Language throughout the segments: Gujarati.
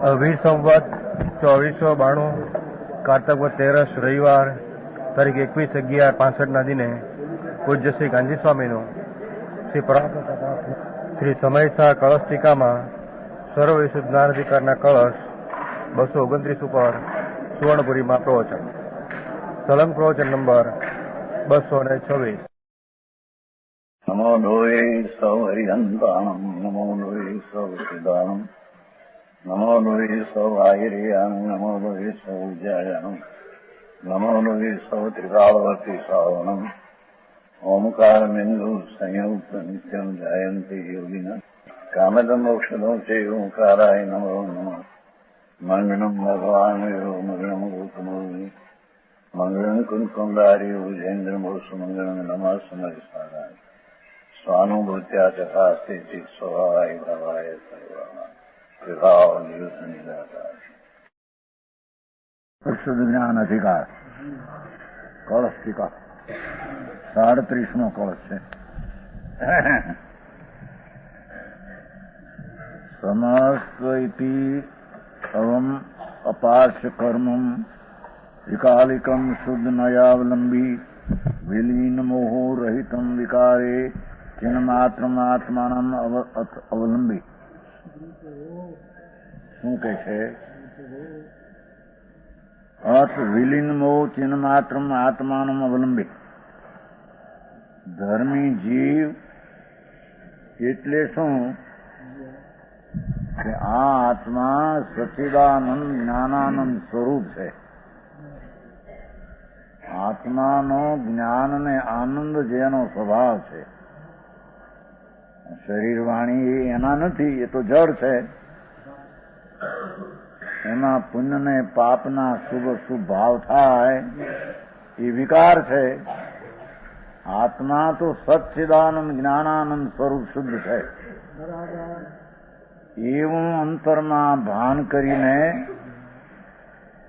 વીર સંવત 2492 કારતક વદ 13 રવિવાર તારીખ 21/11/65 દિને પૂજ્ય શ્રી ગાંધી સ્વામીનું શ્રી પરાત્પર શ્રી સમયસા કળશ ટીકામાં સર્વ વિશુદ્ધ જ્ઞાનાધિકારના કળશ 229 ઉપર સુવર્ણપુરીમાં પ્રવચન. સલંગ પ્રવચન નંબર 226. નમો લોહે સૌ હરિહંતાણમ નમો લોહે સૌ સિદ્ધાણમ નમો લોહે સૌ આયર્યાણમ નમો લોહે સૌ ઉજ્જાયાણમ નમો લોહે સૌ ત્રિકાળવર્તી શ્રાવણમ ઓમકારમેન્દુ સંયુક્ત નિત્યમ જાયંતી યોગિના કામદમ મોક્ષદો છે ઓંકારાય નમો નમઃ. મંગળમ ભગવાન મંગળમ ગૌતમોની મંગળમ કુંકુંડારી ઉજેન્દ્રમોસુ મંગળમ નમઃ સમયસારાય સ્વાનુભૂત્યા ચકાસ્તે ચિત સ્વભાવાય ભાવાય સર્વાના વિભાવ નિયુત નિરાકાર. શુદ્ધ જ્ઞાન અધિકાર કળશ ટીકા 37મો કળશ છે. સમસ્ત્વૈતિ અવમ અપાર્શ્ય કર્મમ વિકાલિકમ શુદ્ધ નયાવલંબી વિલીન મોહો રહિતમ વિકારે ચિન્માત્રમાત્માનમ અવલંબી. શું કહે છે? અર્થ વિલીન મોહ ચિન્માત્રમ આત્માનમ અવલંબી. ધર્મી જીવ એટલે શું કે આ આત્મા સચ્ચિદાનંદ જ્ઞાનાનંદ સ્વરૂપ છે. આત્માનો જ્ઞાન ને આનંદ જેનો સ્વભાવ છે. શરીર વાણી એના નથી, એ તો જડ છે. એમાં પુણ્ય ને પાપના શુભ અશુભ ભાવ થાય એ વિકાર છે. આત્મા તો સચ્ચિદાનંદ જ્ઞાનાનંદ સ્વરૂપ શુદ્ધ છે. એવું અંતરમાં ભાન કરીને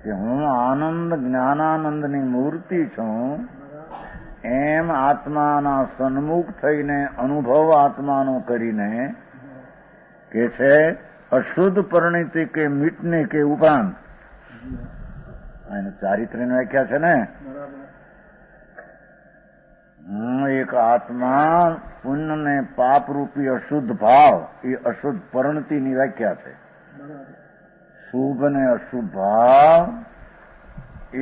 કે હું આનંદ જ્ઞાનાનંદની મૂર્તિ છું, એમ આત્માના સન્મુખ થઈને અનુભવ આત્માનો કરીને કે છે અશુદ્ધ પરિણીતિ કે મીટને કે ઉપરાંત. એનું ચારિત્ર્યની વ્યાખ્યા છે ને. એક આત્મા પુણ્ય ને પાપ રૂપી અશુદ્ધ ભાવ એ અશુદ્ધ પરિણતિની વ્યાખ્યા છે. શુભ ને અશુભ ભાવ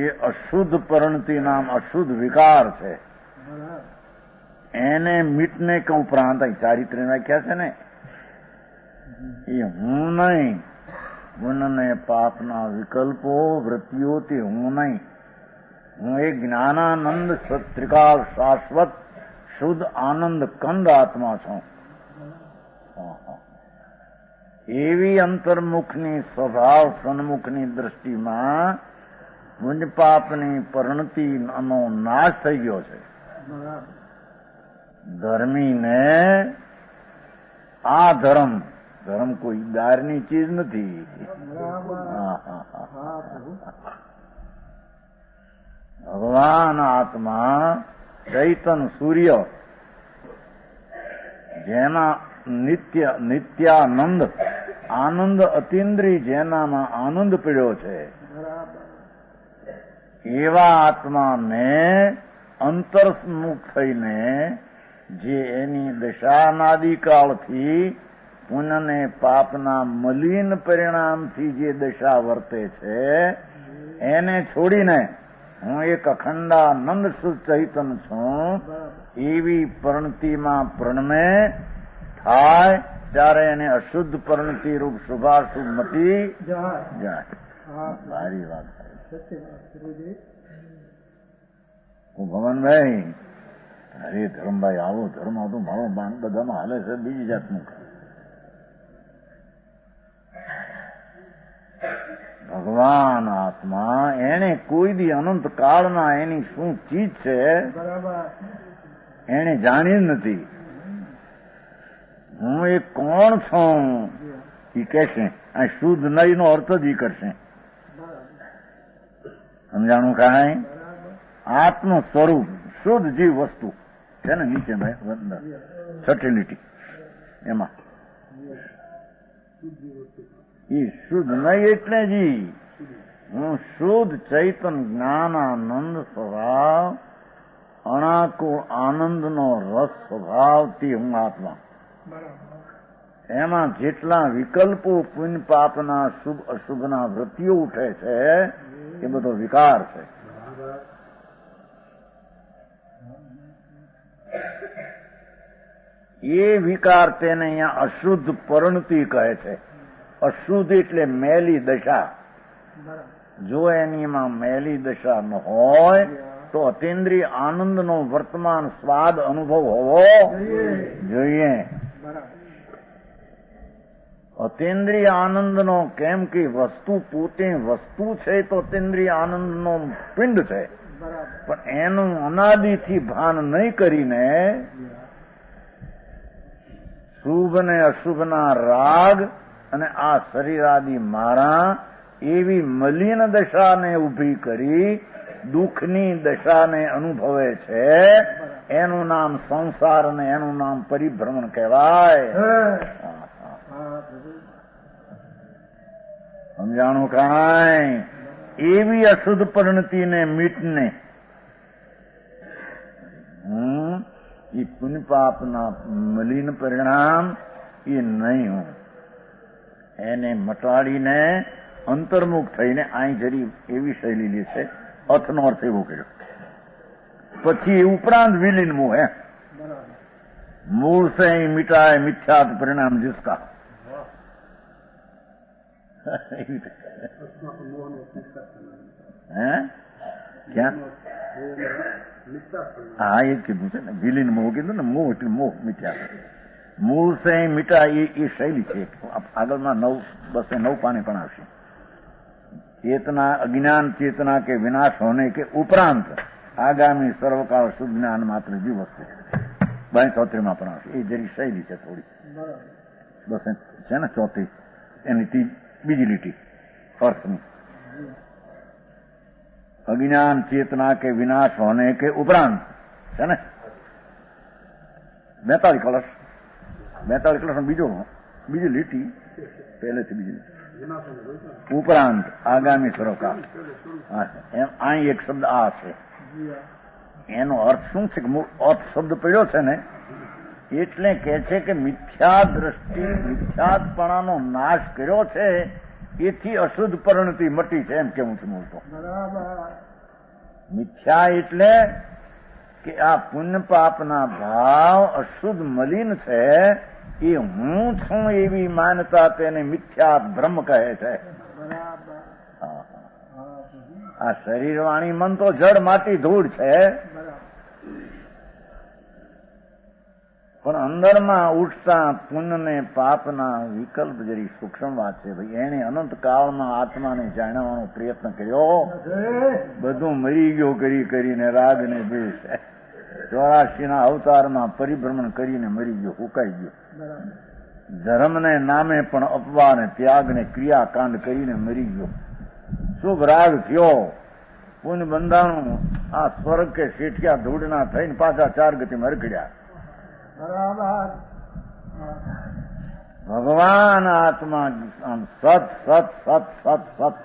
એ અશુદ્ધ પરિણતિ નામ અશુદ્ધ વિકાર છે. એને મીટને કે ઉપરાંત ચારિત્ર્યની વ્યાખ્યા છે ને. એ હું નહીં, પુણ્ય ને પાપના વિકલ્પો વૃત્તિઓથી હું નહીં. હું એક જ્ઞાનાનંદ ત્રિકાળ શાશ્વત શુદ્ધ આનંદ કંદ આત્મા છું. એવી અંતર્મુખની સ્વભાવ સન્મુખની દ્રષ્ટિમાં પુણ્ય પાપની પરિણતિનો નાશ થઈ ગયો છે. ધર્મીને આ ધર્મ કોઈ દારની ચીજ નથી. ભગવાન આત્મા ચૈતન સૂર્ય જેના નિત્યાનંદ આનંદ અતિન્દ્રિય જેનામાં આનંદ પીડ્યો છે, એવા આત્માને અંતર્મુખ થઈને જે એની દશાનાદિકાળથી પુણ્ય ને પાપના મલિન પરિણામથી જે દશા વર્તે છે એને છોડીને હું એક અખંડાનંદ શુદ્ધ ચૈતન છું એવી પરિણતિમાં પ્રણમે થાય ત્યારે એને અશુદ્ધ પરિણતિ રૂપ શુભાશુભ મટી જાય. સારી વાત. હું ભવનભાઈ, અરે ધર્મભાઈ આવો ધર્મ હતું મારો બધામાં હાલે છે બીજી જાતનું. ભગવાન આત્મા એને કોઈ દી અનંત કાળના એની શું ચીજ છે એને જાણી નથી. હું એ કોણ છું એ કહેશે. આ શુદ્ધ નહીં નો અર્થ જ એ કરશે. સમજાણું કાંઈ? આત્મ સ્વરૂપ શુદ્ધ જીવ વસ્તુ છે ને નીચે સર્ટિનિટી એમાં એ શુદ્ધ નહીં એટલે જી હું શુદ્ધ ચૈતન જ્ઞાનાનંદ સ્વભાવ અણાકુળ આનંદનો રસ સ્વભાવથી હું આત્મા. એમાં જેટલા વિકલ્પો પુણ્ય પાપના શુભ અશુભના વૃત્તિઓ ઉઠે છે એ બધો વિકાર છે. એ વિકાર તેને અહીંયા અશુદ્ધ પરિણતિ કહે છે. અશુદ્ધ એટલે મેલી દશા. જો એનીમાં મેલી દશા ન હોય તો અતિન્દ્રિય આનંદનો વર્તમાન સ્વાદ અનુભવ હોવો જોઈએ. અતિન્દ્રિય આનંદનો કેમ કે વસ્તુ પોતે વસ્તુ છે તો અતિન્દ્રિય આનંદનો પિંડ છે, પણ એનું અનાદિથી ભાન નહીં કરીને શુભ ને અશુભના રાગ અને આ શરીરાદિ મારા એવી મલિન દશાને ઊભી કરી દુઃખની દશાને અનુભવે છે. એનું નામ સંસાર અને એનું નામ પરિભ્રમણ કહેવાય. સમજાણું કાંઈ? એવી અશુદ્ધ પરિણતિને મીટને એ પુણ્ય પાપના મલિન પરિણામ એ નહીં હું એને મટાડીને અંતર્મુખ થઈને અહીં જરી એવી શૈલી લે છે. અર્થનો અર્થ એવો કર્યો. પછી એ ઉપરાંત વિલીન મોહ હે મૂળ સે મિટાય મિથ્યાત પરિણામ जिसका. હે ક્યાં? હા એ જ કીધું છે ને, વિલીન મોહ કીધું ને. મોહ એટલે મોહ મિથ્યા. મૂળ સે મિટા એ શૈલી છે. આગળમાં 209 પાને પણ આવશે. चेतना अज्ञान चेतना के विनाश होने के उपरांत आगामी सर्वकाल शुद्ध ज्ञान मात्र जीव वस्तु 72 માં પણ આવશે. એ જરી શૈલી છે થોડી. બસ છે ને ચોથી એની બીજી લીટી અર્થની. अज्ञान चेतना के विनाश होने के उपरांत है ना 42 कलश 42 कलश बीजी લીટી પહેલેથી બીજી ઉપરાંત આગામી સરોકાર. એમ અહીં એક શબ્દ આ છે. એનો અર્થ શું છે? અર્થ શબ્દ પડ્યો છે ને એટલે કે છે કે મિથ્યા દ્રષ્ટિ મિથ્યાત્પણાનો નાશ કર્યો છે એથી અશુદ્ધ પરિણતિ મટી છે એમ કેવું છે મૂળ તો. મિથ્યા એટલે કે આ પુણ્ય પાપના ભાવ અશુદ્ધ મલિન છે એ હું છું એવી માન્યતા તેને મિથ્યા બ્રહ્મ કહે છે. આ શરીર વાણી મન તો જળ માટી ધૂળ છે, પણ અંદરમાં ઉઠતા પુણ્ય ને પાપના વિકલ્પ જરી સૂક્ષ્મ વાત છે. ભાઈ એને અનંત કાળમાં આત્માને જાણવાનો પ્રયત્ન કર્યો, બધું મરી ગયો કરીને રાગ ને દ્વેષ 84 અવતારમાં પરિભ્રમણ કરીને મરી ગયો, હુકાઈ ગયો. ધર્મને નામે પણ અપવાદ ને ત્યાગ ને ક્રિયાકાંડ કરીને મરી ગયો. શુભ રાગ થયો, પુણ્ય બંધાણું, આ સ્વર્ગ કે શેઠિયા ધૂળના થઈને પાછા 4 ગતિમાં રખડ્યા. ભગવાન આત્મા સત સત સત સત સત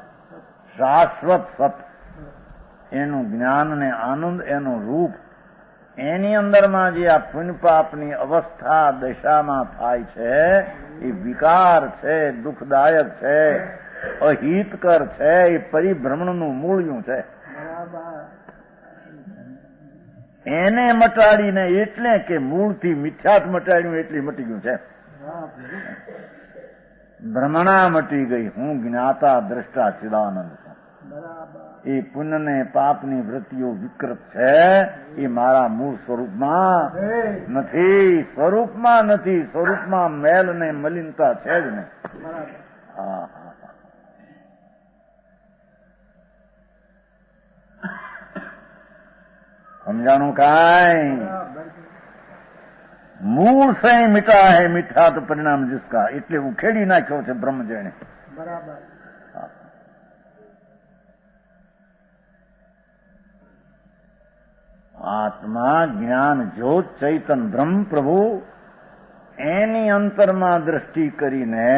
શાશ્વત સત એનું જ્ઞાન ને આનંદ એનું રૂપ એની અંદરમાં જે આ પુણ્ય પાપની અવસ્થા દશામાં થાય છે એ વિકાર છે, દુઃખદાયક છે, અહિતકર છે, એ પરિભ્રમણનું મૂળ્યું છે. એને મટાડીને એટલે કે મૂળથી મિથ્યાત મટાડ્યું એટલે મટી ગયું છે. ભ્રમણા મટી ગઈ. હું જ્ઞાતા દ્રષ્ટા ચિદાનંદ છું. એ પુણ્ય ને પાપની વૃત્તિઓ વિકૃત છે એ મારા મૂળ સ્વરૂપમાં નથી. સ્વરૂપમાં નથી. સ્વરૂપમાં મેલ ને મલિનતા છે જ નહીં. समझाणु काय मूल से मिटा है मिठा तो परिणाम जिसका એટલે ઉખેડી નાખ્યો છે બ્રહ્મજને. બરાબર. आत्मा ज्ञान ज्योत चैतन ब्रह्म प्रभु એની અંતરમાં દ્રષ્ટિ કરીને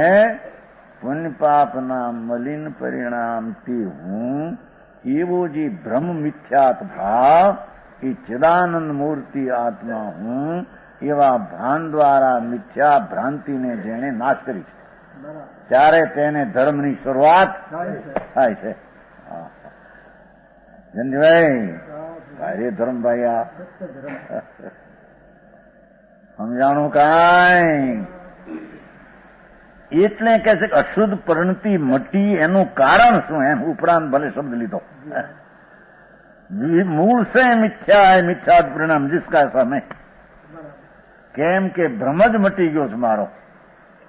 પુણ્ય પાપના મલિન પરિણામથી હું એવો જે બ્રહ્મ મિથ્યાત ભાવ એ ચિદાનંદ મૂર્તિ આત્મા હું એવા ભાન દ્વારા મિથ્યા ભ્રાંતિને જેણે નાશ કરી છે ત્યારે તેને ધર્મની શરૂઆત થાય છે. જનજીભાઈ ભાઈ ધર્મભાઈ આ સમજાણું કાંઈ એટલે કે છે અશુદ્ધ પરિણતિ મટી એનું કારણ શું એમ ઉપરાંત ભલે શબ્દ લીધો મૂળ સે મિથ્યા है मिथ्या परिणाम जिसका समय કેમ કે ભ્રમ જ મટી ગયો છે મારો.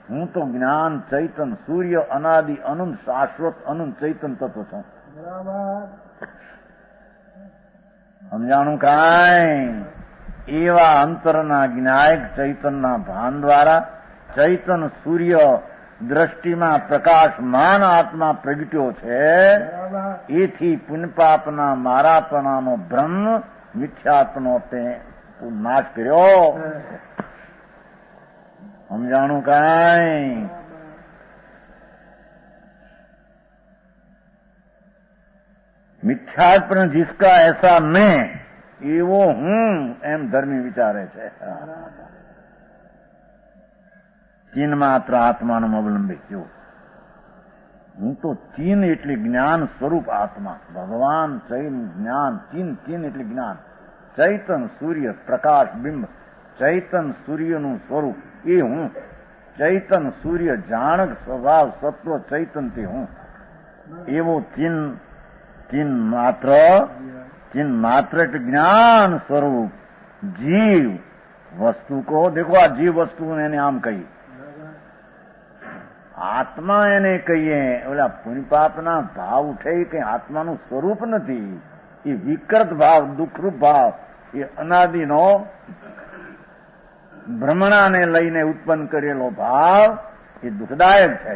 હું તો જ્ઞાન ચૈતન સૂર્ય અનાદિ અનંત શાશ્વત અનંત ચૈતન તત્વ છું. સમજાણું કાંઈ એવા અંતરના જ્ઞાયક ચૈતનના ભાન દ્વારા ચૈતન સૂર્ય દ્રષ્ટિમાં પ્રકાશમાન આત્મા પ્રગટ્યો છે. એથી પુણ્યપાપના મારાપણાનો બ્રહ્મ મિથ્યાત્મનો તે નાશ કર્યો. સમજાણું કાંઈ મિથ્યાત્મ जिसका ऐसा मैं એવો હું એમ ધર્મી વિચારે છે. ચીન માત્ર આત્માનું અવલંબી થયો. હું તો ચીન એટલે જ્ઞાન સ્વરૂપ આત્મા ભગવાન ચૈન જ્ઞાન ચીન ચીન એટલે જ્ઞાન ચૈતન સૂર્ય પ્રકાશ બિંબ ચૈતન સૂર્યનું સ્વરૂપ એ હું ચૈતન સૂર્ય જાણક સ્વભાવ સત્વ ચૈતનથી હું એવો ચીન ચીન માત્ર એટલે જ્ઞાન સ્વરૂપ જીવ વસ્તુ કો દેખો આ જીવ વસ્તુ એને આમ કહી આત્મા એને કહીએ ઓલા પુણ્યપાપના ભાવ ઉઠે કઈ આત્માનું સ્વરૂપ નથી. એ વિકૃત ભાવ દુઃખરૂપ ભાવ એ અનાદિનો ભ્રમણાને લઈને ઉત્પન્ન કરેલો ભાવ એ દુઃખદાયક છે.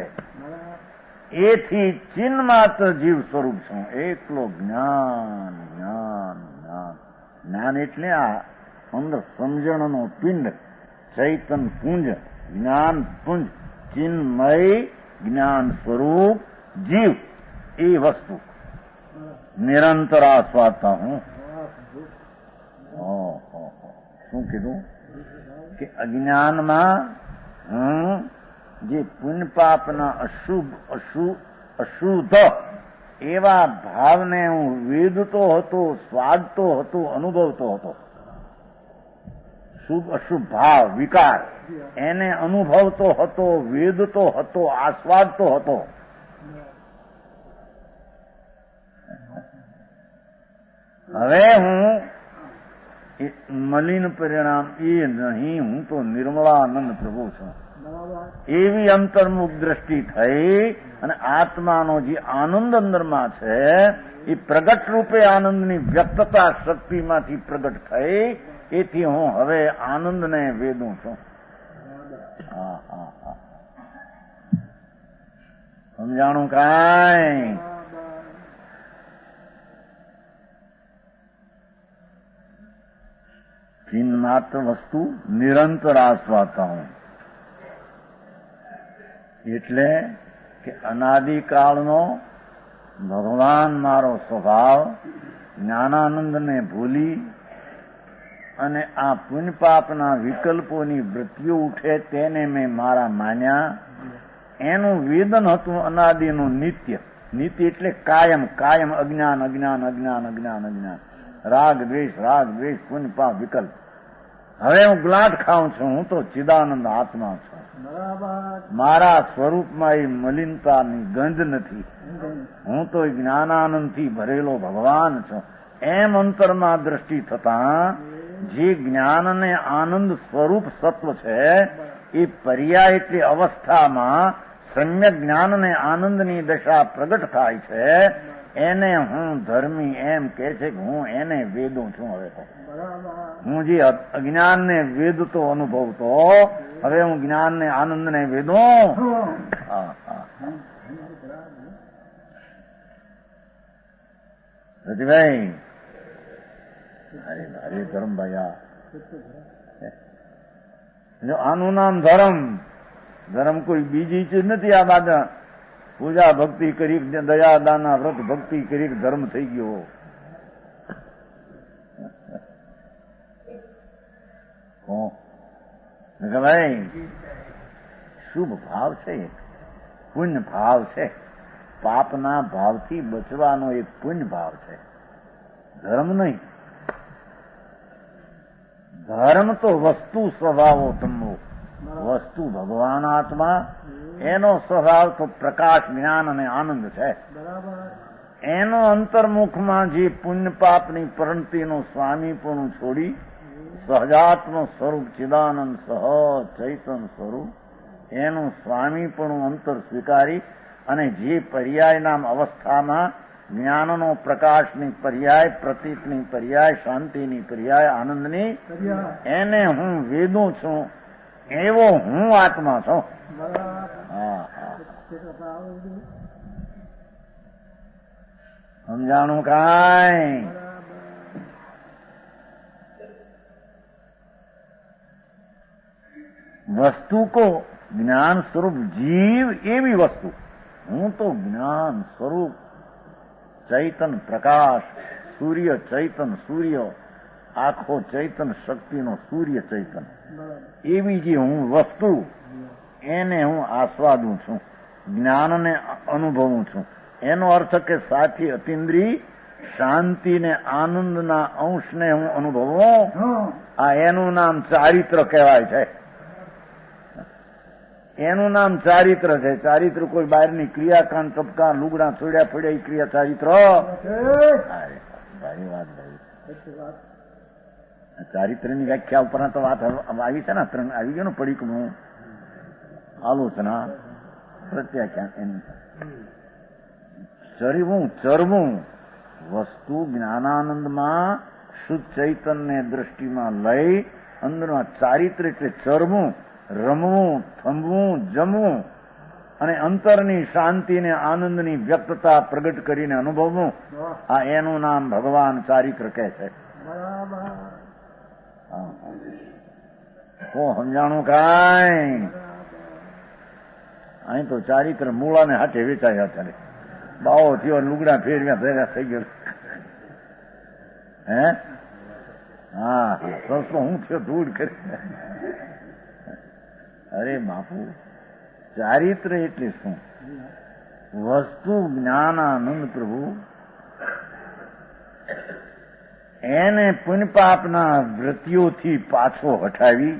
એથી ચિન્ન માત્ર જીવ સ્વરૂપ છું. એકલો જ્ઞાન જ્ઞાન જ્ઞાન જ્ઞાન એટલે આ અંદર સમજણનો પિંડ ચૈતન પુંજ જ્ઞાન પુંજ ચિન્મય જ્ઞાન સ્વરૂપ જીવ એ વસ્તુ નિરંતર આસ્વાદતા હું. શું કીધું કે અજ્ઞાનમાં હું જે પુણ્ય પાપના અશુદ્ધ એવા ભાવને હું વેદતો હતો સ્વાદતો હતો અનુભવતો હતો. શુભ અશુભ ભાવ વિકાર એને અનુભવતો હતો વેદતો હતો આસ્વાદતો હતો. હવે હું મલિન પરિણામ એ નહીં હું તો નિર્મળાનંદ પ્રભુ છું. એવી અંતર્મુખ દ્રષ્ટિ થઈ અને આત્માનો જે આનંદ અંદરમાં છે એ પ્રગટ રૂપે આનંદની વ્યક્તતા શક્તિમાંથી પ્રગટ થઈ. એથી હું હવે આનંદને વેદું છું. સમજાણું કાંઈ ચિન્ન માત્ર વસ્તુ નિરંતર આસ્વાદતા હું એટલે કે અનાદિકાળનો ભગવાન મારો સ્વભાવ જ્ઞાનાનંદને ભૂલી અને આ પુણ્ય પાપના વિકલ્પોની વૃત્તિઓ ઉઠે તેને મેં મારા માન્યા. એનું વેદન હતું અનાદિનું નિત્ય. નિત્ય એટલે કાયમ કાયમ અજ્ઞાન અજ્ઞાન અજ્ઞાન અજ્ઞાન અજ્ઞાન રાગ દ્વેષ પુણ્ય પાપ વિકલ્પ. હવે હું ગ્લાટ ખાઉં છું. હું તો ચિદાનંદ આત્મા છું. મારા સ્વરૂપમાં એ મલિનતાની ગંધ નથી. હું તો જ્ઞાનાનંદથી ભરેલો ભગવાન છું. એમ અંતરમાં દ્રષ્ટિ થતા જે જ્ઞાનને આનંદ સ્વરૂપ સત્વ છે એ પર્યાય એટલે અવસ્થામાં સમ્યક જ્ઞાનને આનંદની દશા પ્રગટ થાય છે. એને હું ધર્મી એમ કે છે કે હું એને વેદું છું. હવે તો હું જે અજ્ઞાનને વેદતો અનુભવતો હવે હું જ્ઞાનને આનંદને વેદું. રતિભાઈ હરે ધર્મભાઈ જો આનું નામ ધર્મ. ધર્મ કોઈ બીજી ચીજ નથી. આ બાદ પૂજા ભક્તિ કરી, દયા દાના વ્રત ભક્તિ કરી, ધર્મ થઈ ગયો. ભાઈ શુભ ભાવ છે, પુણ્ય ભાવ છે, પાપના ભાવથી બચવાનો એક પુણ્ય ભાવ છે, ધર્મ નહીં. ધર્મ તો વસ્તુ સ્વભાવો તમો, વસ્તુ ભગવાન આત્મા, એનો સ્વભાવ તો પ્રકાશ, જ્ઞાન અને આનંદ છે. એનો અંતર્મુખમાં જે પુણ્ય પાપની પરંતિનો સ્વામીપણું છોડી સહજાત્મ સ્વરૂપ ચિદાનંદ સહજ ચૈતન સ્વરૂપ એનું સ્વામીપણું અંતર સ્વીકારી અને જે પર્યાય નામ અવસ્થામાં જ્ઞાનનો પ્રકાશની પર્યાય, પ્રતીતની પર્યાય, શાંતિની પર્યાય, આનંદની, એને હું વેદું છું, એવો હું આત્મા છું. સમજાણું કાંઈ? વસ્તુ કો જ્ઞાન સ્વરૂપ જીવ એવી વસ્તુ. હું તો જ્ઞાન સ્વરૂપ ચૈતન પ્રકાશ, સૂર્ય ચૈતન, સૂર્ય આખો ચૈતન શક્તિનો સૂર્ય ચૈતન, એવી જે હું વસ્તુ એને હું આસ્વાદું છું, જ્ઞાનને અનુભવું છું. એનો અર્થ કે સાથી અતિન્દ્રિય શાંતિ ને આનંદના અંશને હું અનુભવું. આ એનું નામ ચારિત્ર કહેવાય છે. એનું નામ ચારિત્ર છે. ચારિત્ર કોઈ બહારની ક્રિયાકાંડ, ટપકા, લુગડા છોડ્યા ફોડ્યા એ ક્રિયા ચારિત્ર? ભાઈ વાત ભાઈ, ચારિત્રની વ્યાખ્યા ઉપર તો વાત આવી છે ને, ત્રણ આવી ગયો ને, પડીકનું આલોચના પ્રત્યાખ્યાન એની. ચરવું વસ્તુ જ્ઞાનાનંદમાં શુદ્ધ ચૈતન્ય દ્રષ્ટિમાં લઈ અંદરમાં ચારિત્ર એટલે ચરવું, રમવું, થંભવું, જમવું અને અંતરની શાંતિને આનંદની વ્યક્તતા પ્રગટ કરીને અનુભવવું. આ એનું નામ ભગવાન ચારિત્ર કહે છે. સમજાણું કાંઈ? અહીં તો ચારિત્ર મૂળાને હાથે વેચાયા અત્યારે. બાવો થયો, લુગડા ફેરવ્યા ફેર્યા થઈ ગયો. હે હા, સસ્તો હું થયો ધૂળ કરી. અરે બાપુ, ચારિત્ર એટલે શું? વસ્તુ જ્ઞાનાનંદ પ્રભુ એને પુણ્યપાપના વૃત્તિઓથી પાછો હટાવી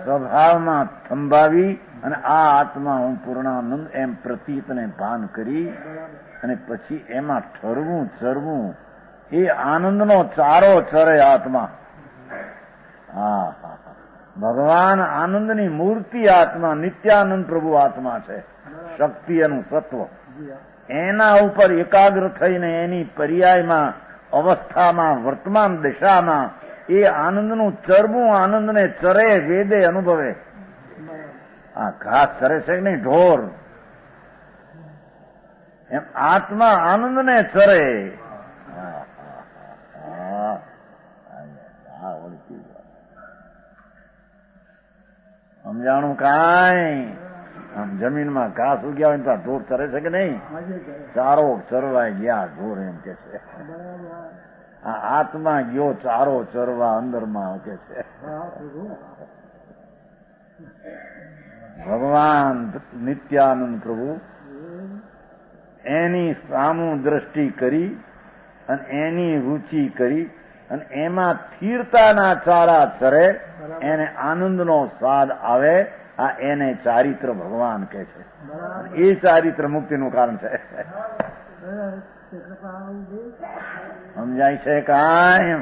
સ્વભાવમાં થંભાવી અને આ આત્મા હું પૂર્ણાનંદ એમ પ્રતીતને ભાન કરી અને પછી એમાં ઠરવું, ચરવું, એ આનંદનો ચારો ચરે આત્મા. હા હા, ભગવાન આનંદની મૂર્તિ આત્મા, નિત્યાનંદ પ્રભુ આત્મા છે, શક્તિ એનું સત્વ. એના ઉપર એકાગ્ર થઈને એની પર્યાયમાં, અવસ્થામાં, વર્તમાન દિશામાં એ આનંદનું ચરવું, આનંદને ચરે, વેદે, અનુભવે. આ ઘાસ ચરે છે કે નહીં, ઢોર, એમ આત્મા આનંદને ચરે. સમજાણું કાંઈ? આમ જમીનમાં ઘાસ ઉગ્યા હોય તો ઢોર ચરે છે કે નહીં? ચારો ચરવાય ગયા ઢોર, એમ કે છે. આ આત્મા ગયો ચારો ચરવા અંદરમાં, કે છે. ભગવાન નિત્યાનંદ પ્રભુ એની સામું દ્રષ્ટિ કરી અને એની રુચિ કરી અને એમાં સ્થિરતાના ચારા ચરે, એને આનંદનો સ્વાદ આવે. આ એને ચારિત્ર ભગવાન કે છે. એ ચારિત્ર મુક્તિનું કારણ છે. સમજાય છે કાંઈ?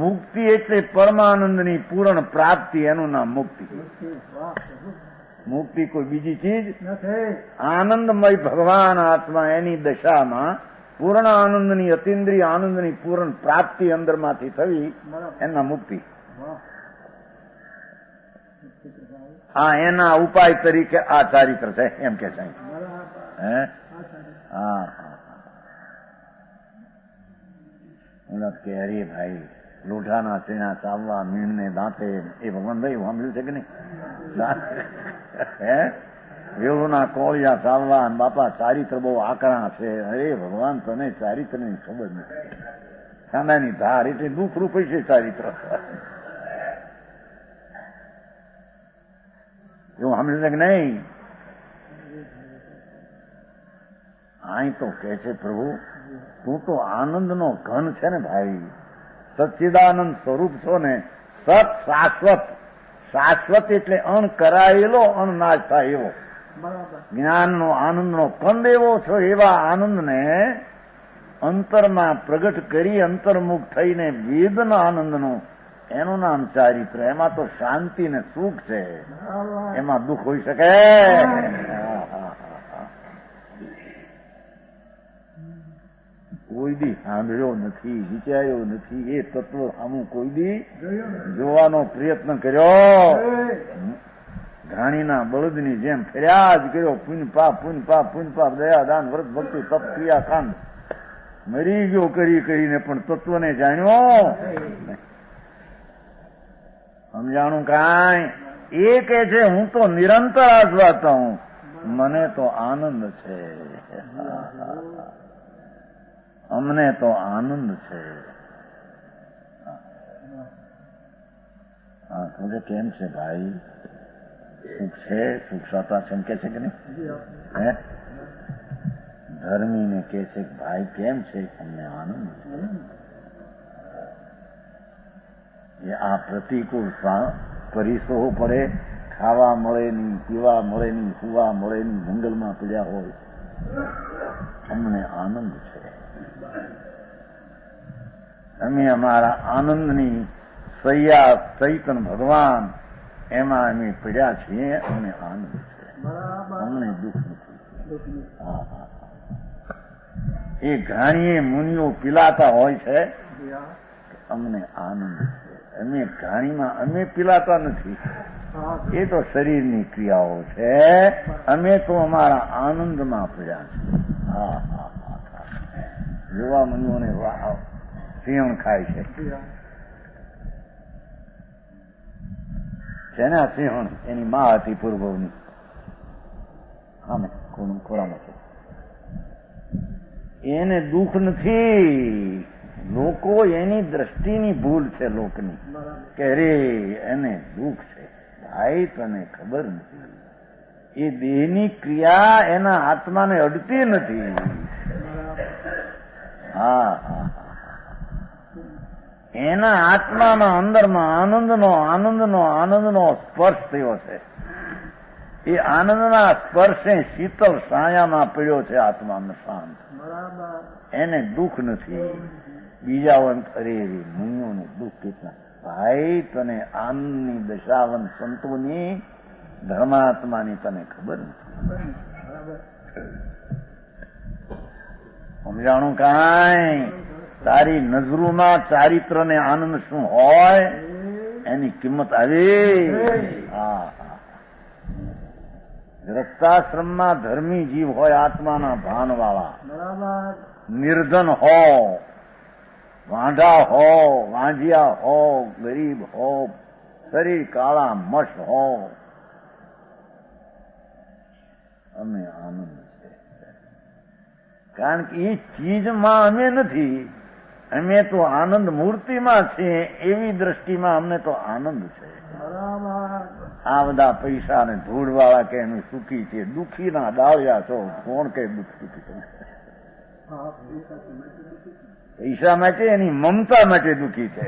મુક્તિ એટલે પરમાનંદની પૂર્ણ પ્રાપ્તિ, એનું નામ મુક્તિ. મુક્તિ કોઈ બીજી ચીજ નથી. આનંદમય ભગવાન આત્મા એની દશામાં પૂર્ણ આનંદની, અતિન્દ્રિય આનંદની પૂર્ણ પ્રાપ્તિ અંદરમાંથી થવી, એના મુક્તિ. આ એના ઉપાય તરીકે આ ચારિત્ર છે, એમ કે છે. હે હા, કે અરે ભાઈ લોઢાના ચીણા ચાવવા, મીણને દાંતે, એ ભગવાન ભાઈ સાંભળ્યું છે કે નહીં? હે વેળુના કોળિયા ચાવવા, બાપા ચારિત્ર બહુ આકરા છે. અરે ભગવાન, તને ચારિત્રની ખબર નથી. ખાંડાની ધાર એટલે દુઃખ રૂપ છે ચારિત્ર. એવું સાંભળ્યું છે કે નહીં? અહીં તો કે છે પ્રભુ, તું તો આનંદનો ઘન છે ને ભાઈ, સચ્ચિદાનંદ સ્વરૂપ છો ને, સત શાશ્વત. શાશ્વત એટલે અણ કરાયેલો, અણ નાશ થાય એવો. જ્ઞાનનો આનંદનો કંદ એવો છો. એવા આનંદને અંતરમાં પ્રગટ કરી અંતર્મુખ થઈને વેદના આનંદનું, એનું નામ ચારિત્ર. એમાં તો શાંતિ ને સુખ છે, એમાં દુઃખ હોઈ શકે? કોઈ દી સાંભળ્યો નથી, વિચાર્યો નથી. એ તત્વ આમું કોઈ દી જોવાનો પ્રયત્ન કર્યો? ઘાણીના બળદની જેમ ફર્યા જ કર્યો. પુન પાપ દયા દાન વ્રત ભક્તિ તપ ક્રિયા કાંડ મરી ગયો કરીને, પણ તત્વને જાણ્યો? સમજાણું કાંઈ? એ કે છે હું તો નિરંતર આસ્વાદતો હું, મને તો આનંદ છે, અમને તો આનંદ છે. હા, તું કેમ છે ભાઈ? સુખ છે? સુખ સાતા છે એમ કે છે કે નહીં? હે ધર્મીને કે છે કે ભાઈ કેમ છે? અમને આનંદ છે. એ આ પ્રતિકૂળ પરિસરો પડે, ખાવા મળે નહીં, પીવા મળે નહીં, સુવા મળે નહીં, જંગલમાં પડ્યા હોય, અમને આનંદ છે. અમે અમારા આનંદની સૈયા ચૈતન ભગવાન, એમાં અમે પડ્યા છીએ. અમને આનંદ છે, અમને દુઃખ નથી. હા હા, એ ઘાણીએ મુનિઓ પીલાતા હોય છે, અમને આનંદ છે. અમે ઘાણીમાં અમે પીલાતા નથી, એ તો શરીરની ક્રિયાઓ છે. અમે તો અમારા આનંદમાં પડ્યા છીએ. હા હા હા, જોવા મુનિઓને સિંહણ ખાય છે. છે ને આ સિંહણ, એની મા હતી પૂર્વની. હા, ખોળામાં છે. એને દુઃખ નથી. લોકો એની દ્રષ્ટિની ભૂલ છે લોકની, કે રે એને દુઃખ છે. ભાઈ તને ખબર નથી, એ દેહની ક્રિયા એના આત્માને અડતી નથી. હા હા, એના આત્માના અંદરમાં આનંદનો સ્પર્શ થયો છે. એ આનંદના સ્પર્શે શીતળ છાયામાં પડ્યો છે આત્માને શાંત. એને દુઃખ નથી. બીજાઓ એમ અરે મુનિઓને દુઃખ કેટલા. ભાઈ તને આનંદની દશાવન સંતોની, ધર્માત્માની તને ખબર નથી. સમજાણું કાંઈ? તારી નજરોમાં ચારિત્ર ને આનંદ શું હોય એની કિંમત આવી. હા હા, ગ્રસ્તાશ્રમમાં ધર્મી જીવ હોય, આત્માના ભાનવાળા, નિર્ધન હો, વાંઢા હો, વાંઢિયા હો, ગરીબ હો, શરીર કાળા મશ હો, અમે આનંદ છે. કારણ કે એ ચીજમાં અમે નથી, અમે તો આનંદ મૂર્તિમાં છીએ. એવી દ્રષ્ટિમાં અમને તો આનંદ છે. આ બધા પૈસા ને ધૂળવાળા કે અમે સુખી છીએ, દુઃખીના ડાળિયા છો. કોણ કે દુઃખ સુખી છે? પૈસા માટે, એની મમતા માટે દુઃખી છે.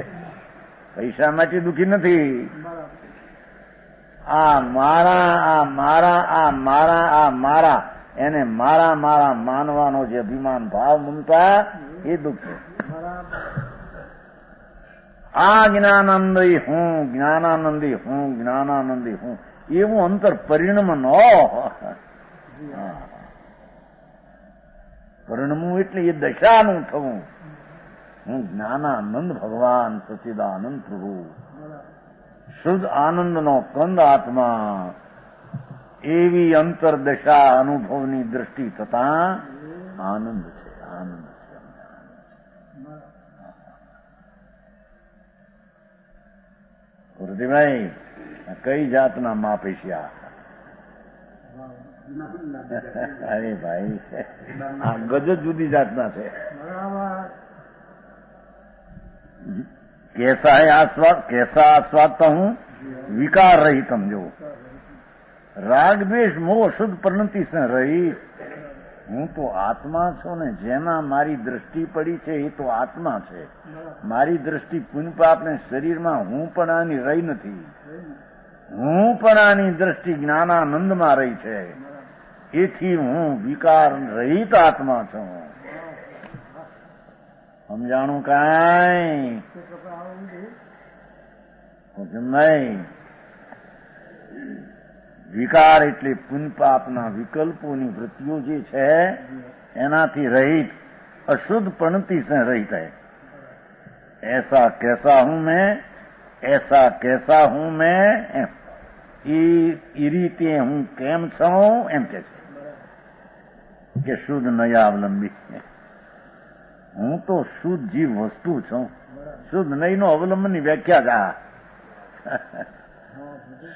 પૈસા માટે દુઃખી નથી. આ મારા એને મારા માનવાનો જે અભિમાન ભાવ મમતા, એ દુઃખ છે. આ જ્ઞાનાનંદી હું એવું અંતર પરિણમ ન. પરિણમવું એટલે એ દશાનું થવું. હું જ્ઞાનાનંદ ભગવાન સચ્ચિદાનંદ પ્રભુ, શુદ્ધ આનંદનો કંદ આત્મા, એવી અંતરદશા અનુભવની દ્રષ્ટિ થતા આનંદ છે. આનંદ છે. વૃદ્ધિભાઈ કઈ જાતના મા પૈસા? અરે ભાઈ આ ગજ જુદી જાતના છે. कैसा है आस्वाद, कैसा आस्वाद तो हूं विकार रहितम. जो राग द्वेष मोह शुद्ध परिणति से रहित હું તો આત્મા છું ને. જેમાં મારી દ્રષ્ટિ પડી છે એ તો આત્મા છે. મારી દ્રષ્ટિ પુણ્ય પાપને શરીરમાં હું પણ આની રહી નથી. હું પણ આની દ્રષ્ટિ જ્ઞાનાનંદમાં રહી છે. એથી હું વિકાર રહિત આત્મા છું. સમજાણું કાંઈ? નહીં. વિકાર એટલે પુણ્ય પાપના વિકલ્પોની વૃત્તિઓ જે છે એનાથી રહિત, અશુદ્ધ પણતિ સે રહિત હૈ. ऐसा कैसा हूं मैं, ऐसा कैसा हूं मैं, એ રીતે હું કેમ છું એમ કે છે કે શુદ્ધ નયાવલંબી. હું તો શુદ્ધ જીવ વસ્તુ છું. શુદ્ધ નયનો અવલંબનની વ્યાખ્યા છે.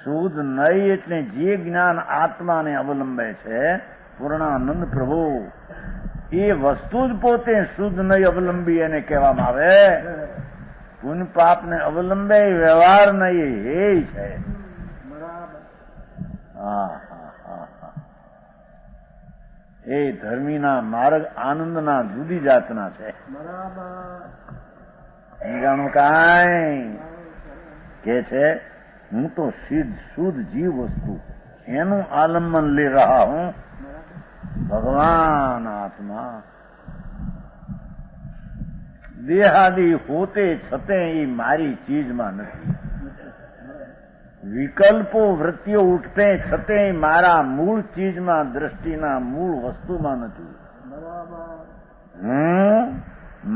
શુદ્ધ નય એટલે જે જ્ઞાન આત્માને અવલંબે છે, પૂર્ણાનંદ પ્રભુ, એ વસ્તુ જ પોતે શુદ્ધ નય અવલંબી એને કહેવામાં આવે. પુણ્ય પાપને અવલંબે વ્યવહાર નય એ છે. એ ધર્મીના માર્ગ આનંદના જુદી જાતના છે. સમજાણું કાંઈ? કે છે હું તો શુદ્ધ જીવ વસ્તુ એનું આલંબન લે રહા હું. ભગવાન આત્મા દેહાદી હોતે છતે એ મારી ચીજમાં નથી. વિકલ્પો વૃત્તિઓ ઉઠતે છતે મારા મૂળ ચીજમાં, દ્રષ્ટિના મૂળ વસ્તુમાં નથી. હું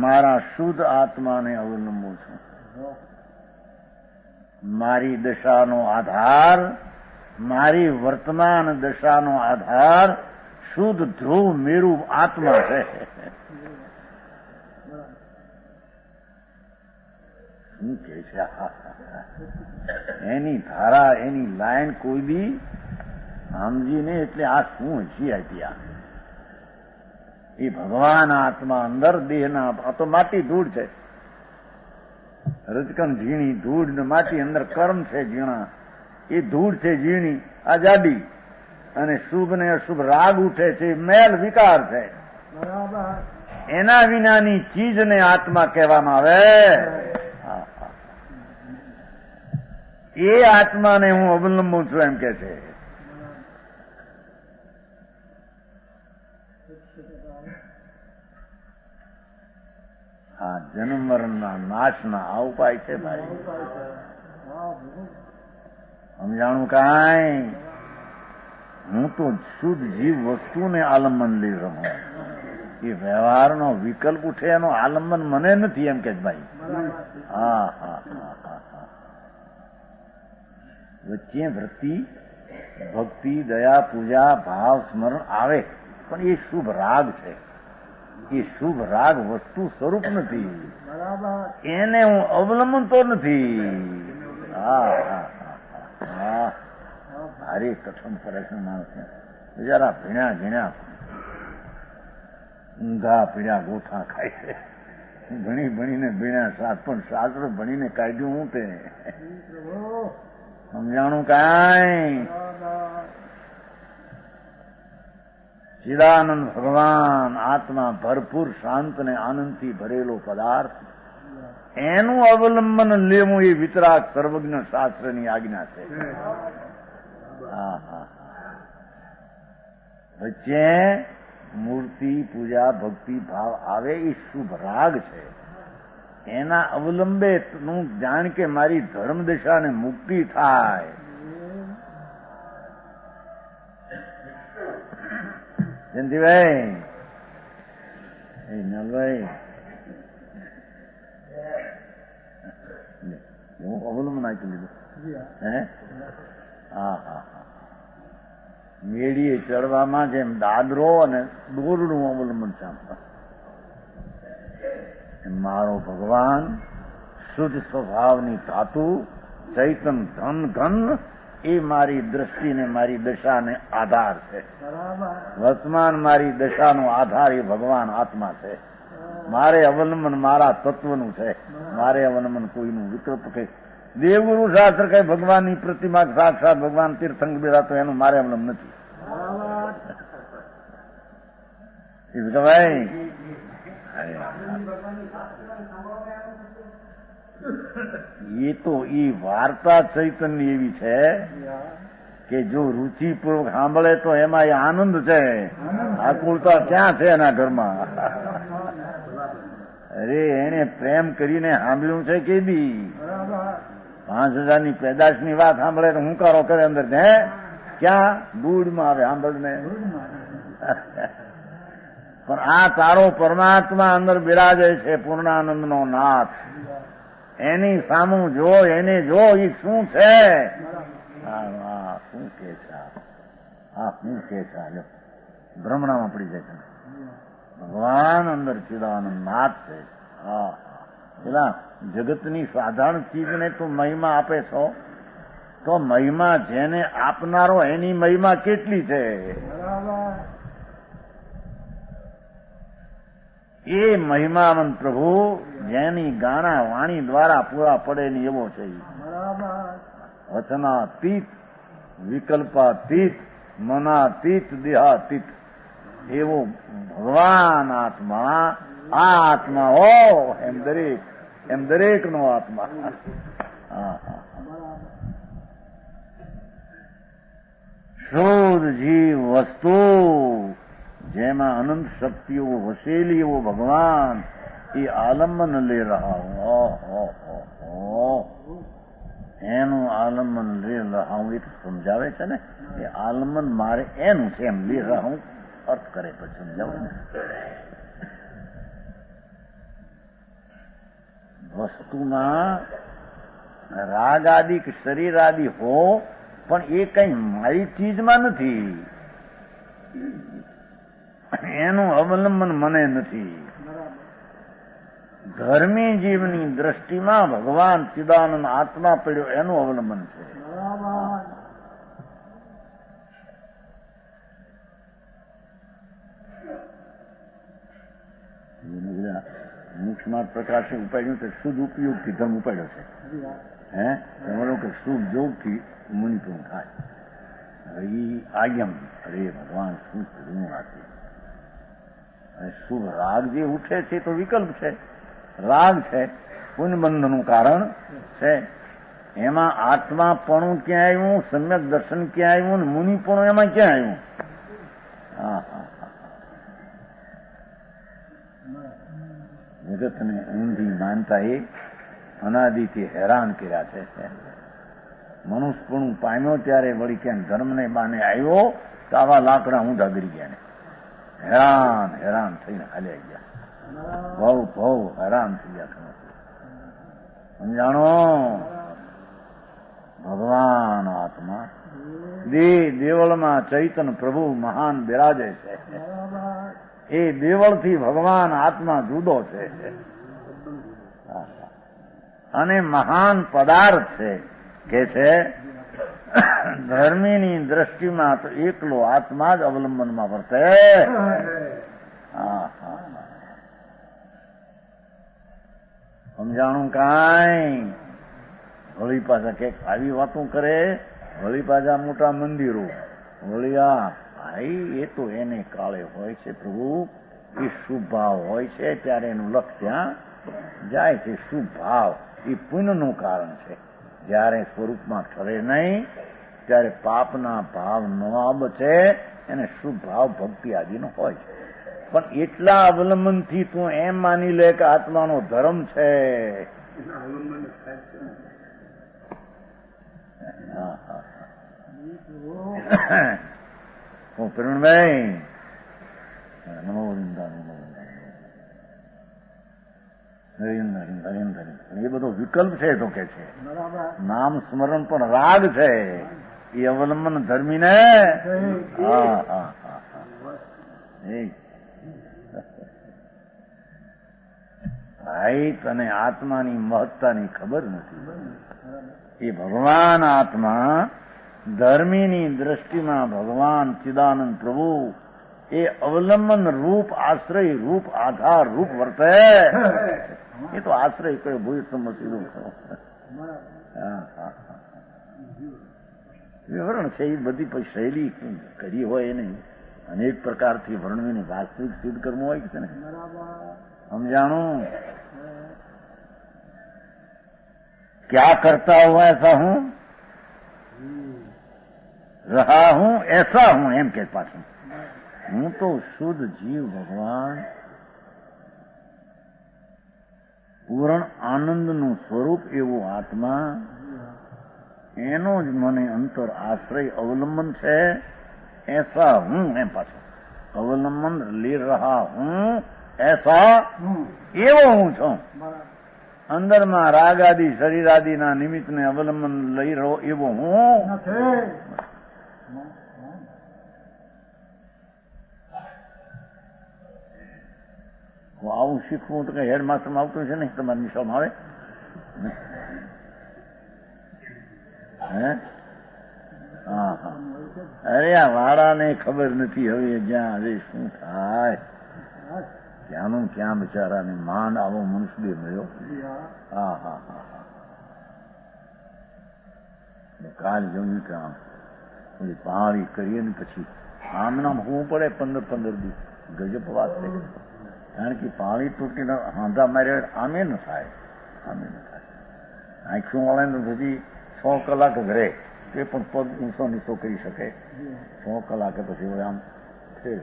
મારા શુદ્ધ આત્માને અવલંબું છું. મારી દશાનો આધાર, મારી વર્તમાન દશાનો આધાર શુદ્ધ ધ્રુવ મેરુ આત્મા છે. શું કે છે? એની ધારા, એની લાઈન કોઈ બી સમજીને એટલે આ શું હશી આપ્યા. એ ભગવાન આત્મા અંદર દેહના, આ તો માટી ધૂળ છે. રજકણ ઝીણી ધૂળ ને માટી, અંદર કર્મ છે ઝીણા, એ ધૂળ છે ઝીણી, આ જાડી. અને શુભ ને અશુભ રાગ ઉઠે છે, મેલ વિકાર છે. એના વિનાની ચીજને આત્મા કહેવામાં આવે. એ આત્માને હું અવલંબું છું એમ કે છે. આ જન્મ મરણના નાશના આ ઉપાય છે ભાઈ. સમજાણું કાંઈ? હું તો શુદ્ધ જીવ વસ્તુને આલંબન લઈ રહું. એ વ્યવહારનો વિકલ્પ ઉઠે એનો આલંબન મને નથી એમ કે ભાઈ. હા હા હા હા હા. વચ્ચે વૃત્તિ, ભક્તિ, દયા, પૂજા, ભાવ, સ્મરણ આવે, પણ એ શુભ રાગ છે. એ શુભ રાગ વસ્તુ સ્વરૂપ નથી. એને હું અવલંબનતો નથી. હા હા હા. ભારે કઠણ પડે છે માણસ. બિચારા ભીણ્યા ઘીણ્યા ઊંઘા પીડ્યા ગોઠા ખાય છે. ભણી ભણીને ભીણ્યા સાત, પણ શાસ્ત્ર ભણીને કાઢ્યું હું તે. સમજાણું કાંઈ? ચિદાનંદ ભગવાન આત્મા ભરપૂર શાંત ને આનંદથી ભરેલો પદાર્થ, એનું અવલંબન લેવું એ વિતરાગ સર્વજ્ઞ શાસ્ત્રની આજ્ઞા છે. વચ્ચે મૂર્તિ, પૂજા, ભક્તિ ભાવ આવે એ શુભ રાગ છે. એના અવલંબે નું જાણ કે મારી ધર્મ દશાને મુક્તિ થાય. જયંતિભાઈ, નલભાઈ, હું અવલંબન આપી લીધું. હે? હા હા હા. મેળીએ ચડવામાં જેમ દાદરો અને દોરડું અવલંબન છે. મારો ભગવાન શુદ્ધ સ્વભાવની ધાતુ, ચૈતન ધન ઘન એ મારી દ્રષ્ટિને મારી દશાને આધાર છે. વર્તમાન મારી દશાનો આધાર એ ભગવાન આત્મા છે. મારે અવલંબન મારા તત્વનું છે. મારે અવલંબન કોઈનું વિકલ્પ કે દેવગુરુ શાસ્ત્ર કઈ ભગવાનની પ્રતિમા સાક્ષાત ભગવાન તીર્થંક બેરાતો એનું મારે અવલંબન નથી. ભાઈ એ તો એ વાર્તા ચૈતન્ય એવી છે કે જો રુચિપૂર્વક સાંભળે તો એમાં એ આનંદ છે. આકુલતા ક્યાં છે એના ઘરમાં? અરે એને પ્રેમ કરીને સાંભળ્યું છે કે બી 5000ની પેદાશની વાત સાંભળે તો હુંકારો કરે અંદર હે ક્યાં દૂધમાં આવે સાંભળને. પણ આ તારો પરમાત્મા અંદર બિરાજે છે પૂર્ણાનંદનો નાથ. એની સામું જો એને જો એ શું છે? શું કે છે? શું કે છે? ભ્રમણામાં પડી જાય છે. ભગવાન અંદર ચિદાનંદ નાથ છે. પેલા જગતની સાધારણ ચીજને તો મહિમા આપે છો તો મહિમા જેને આપનારો એની મહિમા કેટલી છે? એ મહિમાવંત પ્રભુ જેની ગાણા વાણી દ્વારા પૂરા પડે ની એવો છે. વચનાતીત, વિકલ્પાતીત, મનાતીત, દેહાતીત એવો ભગવાન આત્મા. આ આત્મા હો એમ દરેકનો આત્મા. શુદ્ધ જીવ વસ્તુ જેમાં અનંત શક્તિઓ વસેલી એવો ભગવાન એ આલંબન લે રહા હું. એનું આલંબન લે રહા હું એ તો સમજાવે છે ને. એ આલંબન મારે એનું છે એમ લે રહા હું અર્થ કરે પછી સમજાવે ને. વસ્તુમાં રાગ આદિ કે શરીર આદિ હો પણ એ કઈ મારી ચીજમાં નથી. એનું અવલંબન મને નથી. ધર્મી જીવની દ્રષ્ટિમાં ભગવાન ચિદાનંદ આત્મા પડ્યો એનું અવલંબન છે. મુખમાં પ્રકાશે ઉપાડ્યું છે શુદ્ધ ઉપયોગથી ધર્મ ઉપાડ્યો છે. તમારો કે શુભ જોગથી મુનિપુણ થાય. હવે આજ્ઞમ અરે ભગવાન શું કર્યું આથી. શુભ રાગ જે ઉઠે છે તો વિકલ્પ છે. રાગ છે પુણ્યબંધનું કારણ છે. એમાં આત્માપણું ક્યાં આવ્યું, સમ્યક દર્શન ક્યાં આવ્યું, મુનિપણું એમાં ક્યાં આવ્યું? જગતને ઊંધી માનતા એ અનાદિથી હેરાન કર્યા છે. મનુષ્યપણું પામ્યો ત્યારે વળી ક્યાંક ધર્મને બાને આવ્યો તો આવા લાકડા ઊંધા ગરી ગયા ને હેરાન થઈને હાલ્યા ગયા. બહુ હેરાન થઈ ગયા. સમજાણો ભગવાન આત્મા દેવળમાં ચૈતન પ્રભુ મહાન બિરાજે છે. એ દેવળથી ભગવાન આત્મા જુદો છે અને મહાન પદાર્થ છે કે છે. ધર્મીની દ્રષ્ટિમાં તો એકલો આત્મા જ અવલંબનમાં વર્તે. સમજાણું કાંઈ? વળી પાછા કે આવી વાતો કરે, વળી પાછા મોટા મંદિરો, વળી ભાઈ એ તો એને કાળે હોય છે પ્રભુ. એ શુભ ભાવ હોય છે ત્યારે એનું લક્ષ ત્યાં જાય છે. શુભ ભાવ એ પુણ્યનું કારણ છે. જયારે સ્વરૂપમાં ઠરે નહીં ત્યારે પાપના ભાવ ન બચે. એને શુભ ભાવ ભક્તિ આદિનો હોય છે. પણ એટલા અવલંબનથી તું એમ માની લે કે આત્માનો ધર્મ છે. પ્રવીણભાઈ નમો એ બધો વિકલ્પ છે તો કે છે. નામ સ્મરણ પણ રાગ છે. એ અવલંબન ધર્મીને ભાઈ તને આત્માની મહત્તાની ખબર નથી. એ ભગવાન આત્મા ધર્મીની દ્રષ્ટિમાં ભગવાન ચિદાનંદ પ્રભુ એ અવલંબન રૂપ આશ્રય રૂપ આધાર રૂપ વર્તે. એ તો આશ્રય કયો ભૂલ સમજવું વિવરણ છે. એ બધી શૈલી કરી હોય એને અનેક પ્રકારથી વર્ણવીને વાસ્તવિક સિદ્ધ કરવું હોય છે ને. સમજાણું? क्या करता हुआ ऐसा हूं, रहा हूं ऐसा हूं એમ કે પાછું હું તો શુદ્ધ જીવ ભગવાન પૂર્ણ આનંદનું સ્વરૂપ એવું આત્મા એનો જ મને અંતર આશ્રય અવલંબન છે. એસા હું એમ પાછું અવલંબન લે રહા હું એસા એવો હું છું. અંદરમાં રાગ આદિ શરીર આદિના નિમિત્તને અવલંબન લઈ રહ્યો એવો હું. આવું શીખવું તો કઈ હેડમાસ્ટરમાં આવતું છે ને તમારી નિશાળમાં આવે હે? હા હા. અરે આ વાળાને ખબર નથી હવે જ્યાં હવે શું થાય ક્યાંનું ક્યાં બિચારાને માંડ આવો મનુષ્ય મળ્યો. હા હા હા હા. કાલ જોયું કે આમ પહાડી કરીએ ને પછી આમ નામ હોવું પડે 15-15 દિવસ. ગજબ વાત છે. કારણ કે પાણી તૂટીને હાંધા માર્યા આમે ન થાય. આંખું વાળે ને પછી 100 કલાક ઘરે તે પણ પગ ઊંચો નીચો કરી શકે. 100 કલાકે પછી આમ ફેર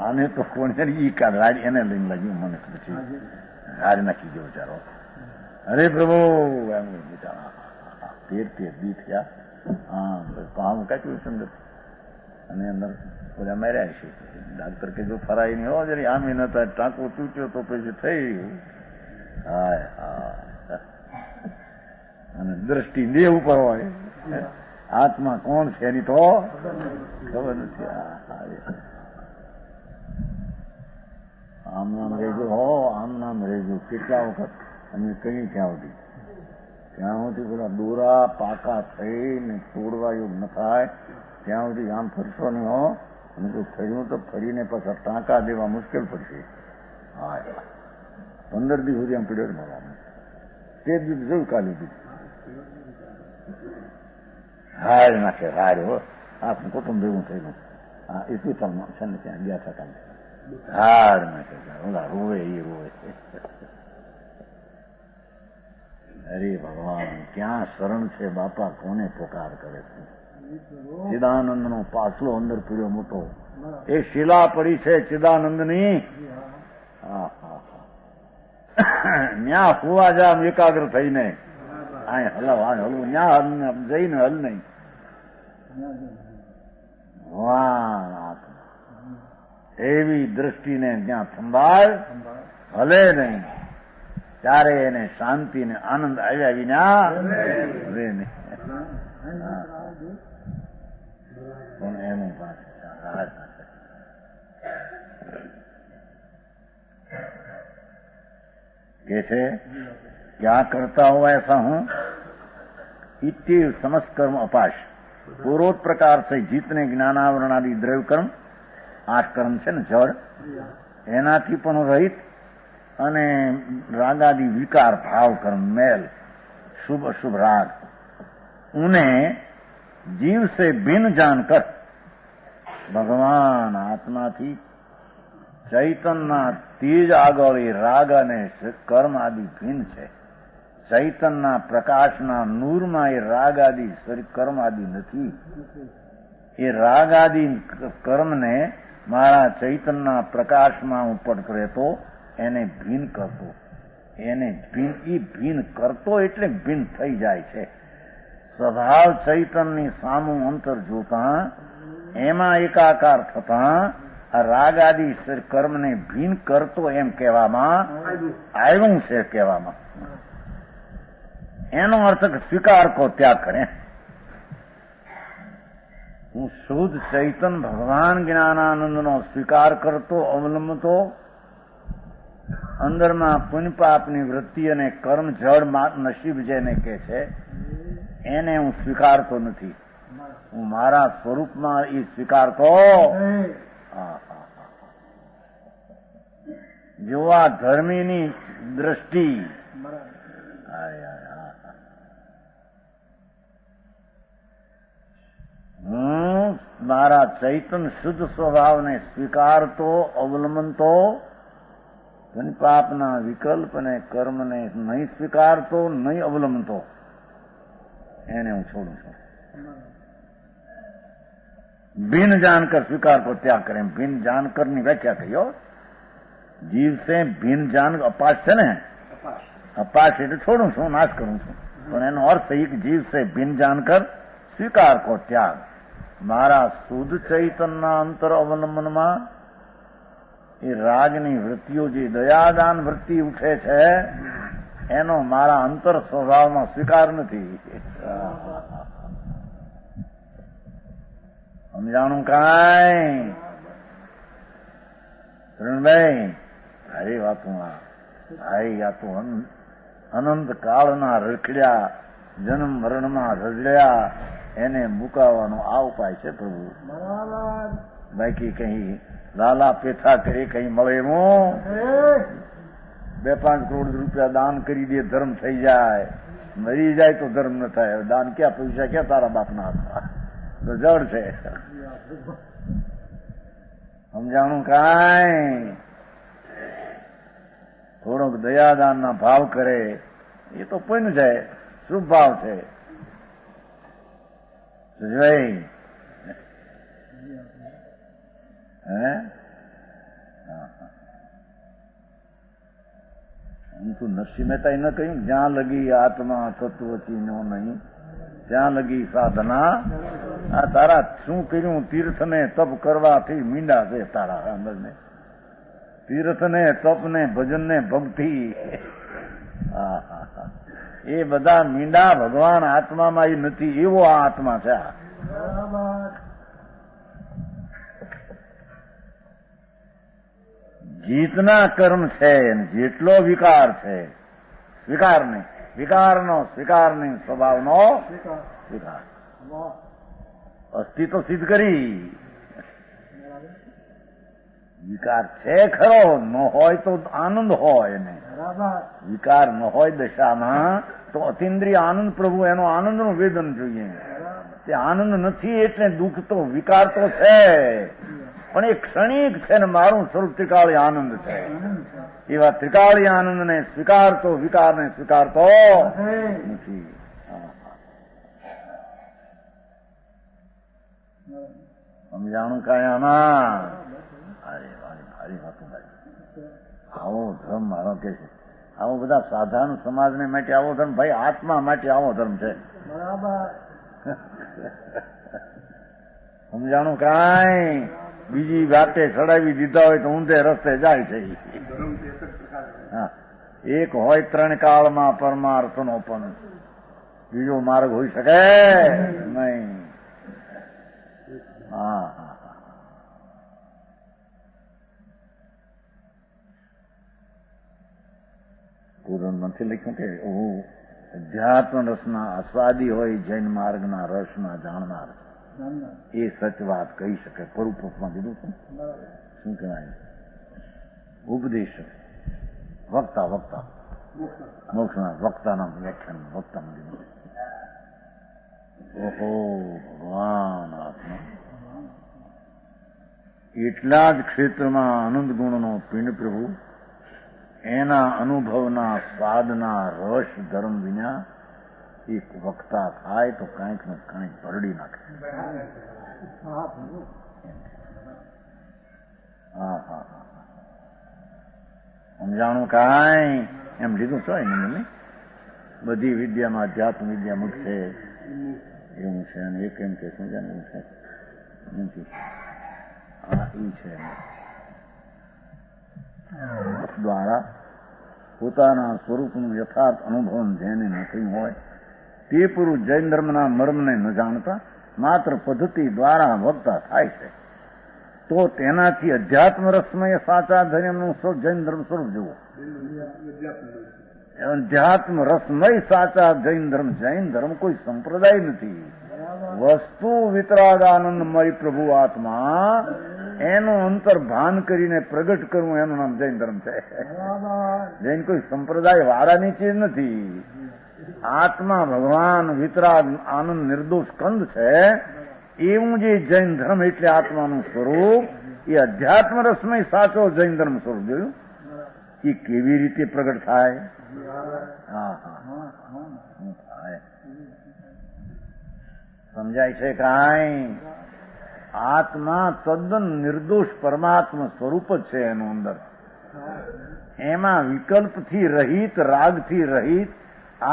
આને તો કોને ઈ રાડી એને લઈને લાગ્યું મને પછી હારી નાખી ગયો બિચારો. અરે પ્રભુ એમ બિચારા 13 દી થયા. હા પામ કાચ્યું છે અને અંદર બધા માર્યા છે. ડાક્ટર કે જો ફરાય નહીં હો જરી આમી નતા ટાંકો તૂટ્યો તો પછી થઈ ગયું. હાય હા. અને દ્રષ્ટિ દેહ ઉપર હોય. આત્મા કોણ છે એની તો ખબર નથી. આમ નામ રહેજો હો આમ નામ રહેજો. કેટલા વખત અમે કઈ ત્યાં સુધી ત્યાં સુધી પેલા દોરા પાકા થઈને તોડવા યોગ ન થાય ત્યાં સુધી આમ ફરશો નહીં હો. અને જો ફર્યું તો ફરીને પાછા ટાંકા દેવા મુશ્કેલ પડશે. હા 15 દિવસ સુધી આમ પીડ્યો મળવાનું. તે દિવસ જોયું કાલે દીધું હાર નાખે હાર હો. આપણું કુટુંબ ભેગું થયેલું. હા એટલું ચાલમાં છે ને ત્યાં ગયા હતા કાલે હાર નાખે ઓલા રોવે એ રોવે. અરે ભગવાન ક્યાં શરણ છે બાપા, કોને પોકાર કરે છે. ચિદાનંદ નો પાછલો અંદર પીડ્યો મોટો એ શિલા પડી છે ચિદાનંદની. ન્યા હુવા જામ એકાગ્ર થઈને આ હલવ આ હલવું ન્યા જઈને હલ નહીં. એવી દ્રષ્ટિને ત્યાં સંભાળ હલે નહીં ત્યારે એને શાંતિ ને આનંદ આવ્યા વિના રે નહીં. પણ એનું કે છે क्या करता हुआ ऐसा हूं इत्य समस्त कर्म अपाश. पूर्वोत प्रकार से जितने ज्ञानावरण आदि द्रव्य कर्म 8 કર્મ છે ને જળ એનાથી પણ રહિત અને રાગાદि विकार भाव कर्म मैल शुभ अशुभ राग उन्हें जीव से भिन्न जानकर भगवान आत्मा थी ચૈતનના તેજ આગળ એ રાગ અને કર્મ આદિ ભિન્ન છે. ચૈતનના પ્રકાશના નૂરમાં એ રાગ આદિ કર્મ આદિ નથી. એ રાગ આદિ કર્મને મારા ચૈતનના પ્રકાશમાં ઉપટ કરે તો એને ભિન્ન કરતો. એને ભિન્ન કરતો એટલે ભિન્ન થઈ જાય છે. સ્વભાવ ચૈતનની સામું અંતર જોતા એમાં એકાકાર થતા આ રાગ આદિ કર્મને ભિન્ન કરતો એમ કહેવામાં આવ્યું છે. કહેવામાં એનો અર્થ સ્વીકાર કો ત્યાગ કરે. હું શુદ્ધ ચૈતન ભગવાન જ્ઞાનાનંદનો સ્વીકાર કરતો અવલંબતો અંદરમાં પુણ્ય પાપની વૃત્તિ અને કર્મ જળ નસીબ જેને કે છે એને હું સ્વીકારતો નથી. હું મારા સ્વરૂપમાં એ સ્વીકારતો. જો આ ધર્મીની દ્રષ્ટિ હું મારા ચૈતન શુદ્ધ સ્વભાવને સ્વીકારતો અવલંબનતો પાપના વિકલ્પ અને કર્મને નહીં સ્વીકારતો નહીં અવલંબતો એને હું છોડું છું. બિન जानकर स्वीकार को त्याग करें. बिन जानकर ની વ્યાખ્યા કહ્યો. જીવ સે બિન જાન અપાસ છે ને, અપાસ એટલે છોડું છું, નાશ કરું છું. પણ એનો અર્થ એ કે જીવ સે બિન जानकर સ્વીકાર કો ત્યાગ. મારા શુદ્ધ ચૈતનના અંતર અવલંબનમાં એ રાગની વૃત્તિઓ જે દયાદાન વૃત્તિ ઉઠે છે એનો મારા અંતર સ્વભાવમાં સ્વીકાર નથી. સમજાણું કાંઈ રણભાઈ? હારી વાતું હારી વાતું અનંત કાળના રખડ્યા જન્મ મરણમાં રજડ્યા એને મુકાવાનો આ ઉપાય છે પ્રભુ. બાકી કઈ લાલા પેથા કરે કઈ મળે એમાં 2-5 કરોડ રૂપિયા દાન કરી દે ધર્મ થઈ જાય, મરી જાય તો ધર્મ ન થાય. દાન ક્યાં પૈસા ક્યાં તારા બાપના હાથમાં? તો જડ છે. સમજાણું કાંઈ? થોડોક દયાદાનના ભાવ કરે એ તો પુણ્ય છે, શુભ ભાવ છે. હું તો નરસિંહ મહેતાએ ન કહ્યું જ્યાં લગી આત્મા તત્વથી નો નહીં ત્યાં લગી સાધના. આ તારા શું કર્યું? તીર્થને તપ કરવાથી મીંડા છે તારા અંદરને. તીર્થને તપને ભજનને ભક્તિ એ બધા મીંડા ભગવાન આત્મામાં એ નથી. એવો આ આત્મા છે. જીતના કર્મ છે જેટલો વિકાર છે, સ્વીકાર નહીં, વિકારનો સ્વીકાર નહીં, સ્વભાવનો સ્વીકાર. અસ્તિત્વ સિદ્ધ કરી. વિકાર છે ખરો, ન હોય તો આનંદ હોય ને. વિકાર ન હોય દશામાં તો અતિન્દ્રિય આનંદ પ્રભુ એનો આનંદનું વેદન જોઈએ. તે આનંદ નથી એટલે દુઃખ તો વિકાર તો છે પણ એ ક્ષણિક છે ને મારું સ્વરૂપ ત્રિકાળી આનંદ છે. એવા ત્રિકાળી આનંદને સ્વીકારતો વિકારને સ્વીકારતો નથી. સમજાણું કાંઈ આમાં? અરે ભારી વાતો ભાઈ. આવો ધર્મ મારો કે છે, આવો બધા સાધારણ સમાજને માટે આવો ધર્મ, ભાઈ આત્મા માટે આવો ધર્મ છે. સમજાણું કાંઈ? બીજી વાતે ચડાવી દીધા હોય તો ઊંધે રસ્તે જાય છે. હા, એક હોય 3 કાળમાં પરમાર્થનો પણ બીજો માર્ગ હોઈ શકે નહીં. હા નથી લખ્યું કે હું અધ્યાત્મ રસના આસ્વાદી હોય જૈન માર્ગના રસના જાણનાર એ સચ વાત કહી શકે. પરુપમાં કીધું છે શું કહેવાય? ઉપદેશ વક્તા વક્તા મોક્ષના વક્તાના વ્યાખ્યાન વક્તામાં કીધું. ઓહો ભગવાન આત્મા એટલા જ ક્ષેત્રમાં આનંદ ગુણનો પિંડ પ્રભુ એના અનુભવના સ્વાદના રસ ધર્મ વિના એક વક્તા થાય તો કાંઈક ને કાંઈક ભરડી નાખે. સમજાણું કાંઈ? એમ લીધું છો એને બધી વિદ્યામાં અધ્યાત્મ વિદ્યા મુખ છે એવું છે. અને એક એમ કે સમજાનું છે નથી. આ ઈ છે દ્વારા પોતાના સ્વરૂપનું યથાર્થ અનુભવ જેને ન થયું હોય તે પુરુષ જૈન ધર્મના મર્મને ન જાણતા માત્ર પદ્ધતિ દ્વારા ભક્ત થાય છે. તો તેનાથી અધ્યાત્મ રસમય સાચા ધર્મનું જૈન ધર્મ સ્વરૂપ જુઓ. અધ્યાત્મ રસમય સાચા જૈન ધર્મ કોઈ સંપ્રદાય નથી. વસ્તુ વિતરાગ આનંદમય પ્રભુ આત્મા એનું અંતર ભાન કરીને પ્રગટ કરવું એનું નામ જૈન ધર્મ છે. જૈન કોઈ સંપ્રદાય વાળાની ચીજ નથી. આત્મા ભગવાન વિતરાગ આનંદ નિર્દોષ કંદ છે. એવું જે જૈન ધર્મ એટલે આત્માનું સ્વરૂપ એ અધ્યાત્મ રસમય સાચો જૈન ધર્મ સ્વરૂપ જોયું એ કેવી રીતે પ્રગટ થાય. સમજાય છે કાંઈ? આત્મા તદ્દન નિર્દોષ પરમાત્મા સ્વરૂપ જ છે એનું અંદર. એમાં વિકલ્પથી રહિત રાગથી રહિત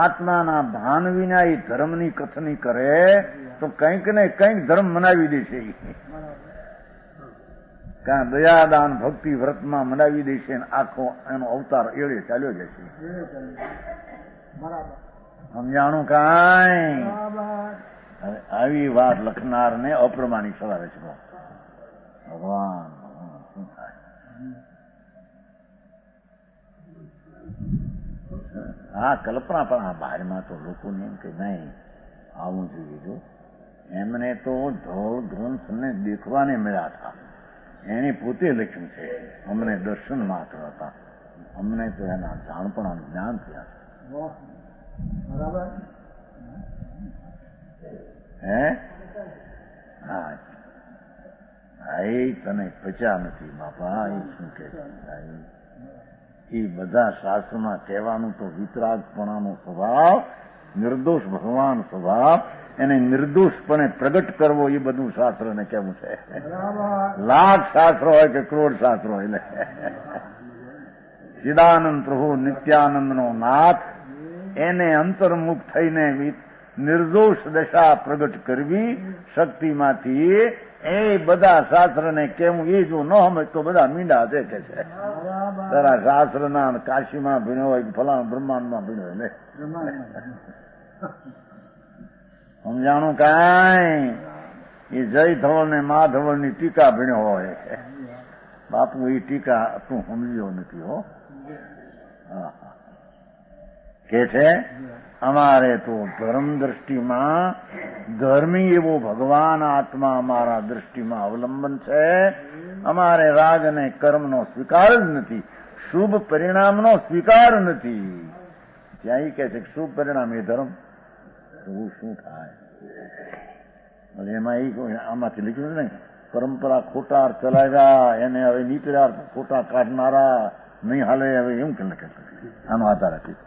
આત્માના ભાન વિના એ ધર્મની કથની કરે તો કંઈક ને કંઈક ધર્મ મનાવી દેશે. કારણ દયાદાન ભક્તિ વ્રતમાં મનાવી દેશે આખો એનો અવતાર એળે ચાલ્યો જશે. સમજાણું કાંઈ? આવી વાત લખનારને અપ્રમાણિક સવારે છે ભગવાન. હા કલ્પના પણ આ બહારમાં તો લોકોને એમ કે નહીં આવું જોઈએ. જો એમને તો ધોળ ગ્રંથને દેખવાને મળ્યા હતા. એને પોતે લખ્યું છે. અમને દર્શન માત્ર હતા. અમને તો એના જાણપણાનું જ્ઞાન થયા. બરાબર હે? હા એ તને પચ્યા નથી બાપા. એ શું કે એ બધા શાસ્ત્રમાં કહેવાનું તો વિતરાગપણાનો સ્વભાવ, નિર્દોષ ભગવાન સ્વભાવ, એને નિર્દોષપણે પ્રગટ કરવો એ બધું શાસ્ત્રને કેવું છે. લાખ શાસ્ત્રો હોય કે કરોડ શાસ્ત્રો હોય એટલે ચિદાનંદ પ્રભુ નિત્યાનંદનો નાથ એને અંતર્મુખ થઈને નિર્દોષ દશા પ્રગટ કરવી શક્તિમાંથી એ બધા શાસ્ત્રને કેવું. એ જો ન સમજ તો બધા મીંડા છે કે છે. તારા શાસ્ત્રના કાશીમાં ભીણ્યો હોય ફલાણા બ્રહ્માંડમાં ભીણ્યો એટલે સમજાણું કાંઈ? એ જય ધવળ ને મા ધવળ ની ટીકા ભીણ્યો હોય. બાપુ એ ટીકા તું સમજ્યો નથી હો. કે છે અમારે તો ધર્મ દ્રષ્ટિમાં ધર્મી એવો ભગવાન આત્મા અમારા દ્રષ્ટિમાં અવલંબન છે. અમારે રાગ અને કર્મનો સ્વીકાર જ નથી. શુભ પરિણામનો સ્વીકાર નથી. ત્યાં કે છે શુભ પરિણામ એ ધર્મ. એવું શું થાય? એમાં આમાંથી લીધું ને પરંપરા ખોટા ચલાવ્યા એને હવે નીકળ્યા ખોટા કાઢનારા નહીં હાલે હવે એમ કે લખે આનો આધાર હતી.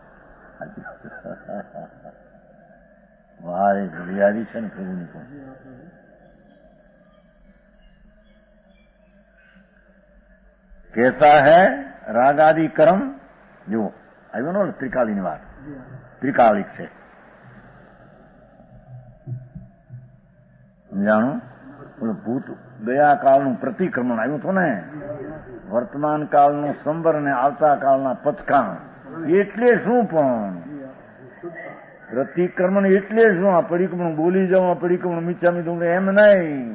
વારે ઘડિયાળી છે ને પ્રભુની પણ કેસા હૈ રાગાદિ કર્મ. જુઓ આવ્યો ને ત્રિકાળીની વાત. ત્રિકાળિક છે સમજાણું. ભૂત ગયા કાળનું પ્રતિક્રમણ આવ્યું હતું ને. વર્તમાન કાળનું સંબર ને આવતા કાળના પથકાણ. એટલે શું પણ પ્રતિક્રમણ એટલે શું? આ પરિક્રમણ બોલી જાઉં, આ પરિક્રમણ મીચામી દઉં એમ નહીં.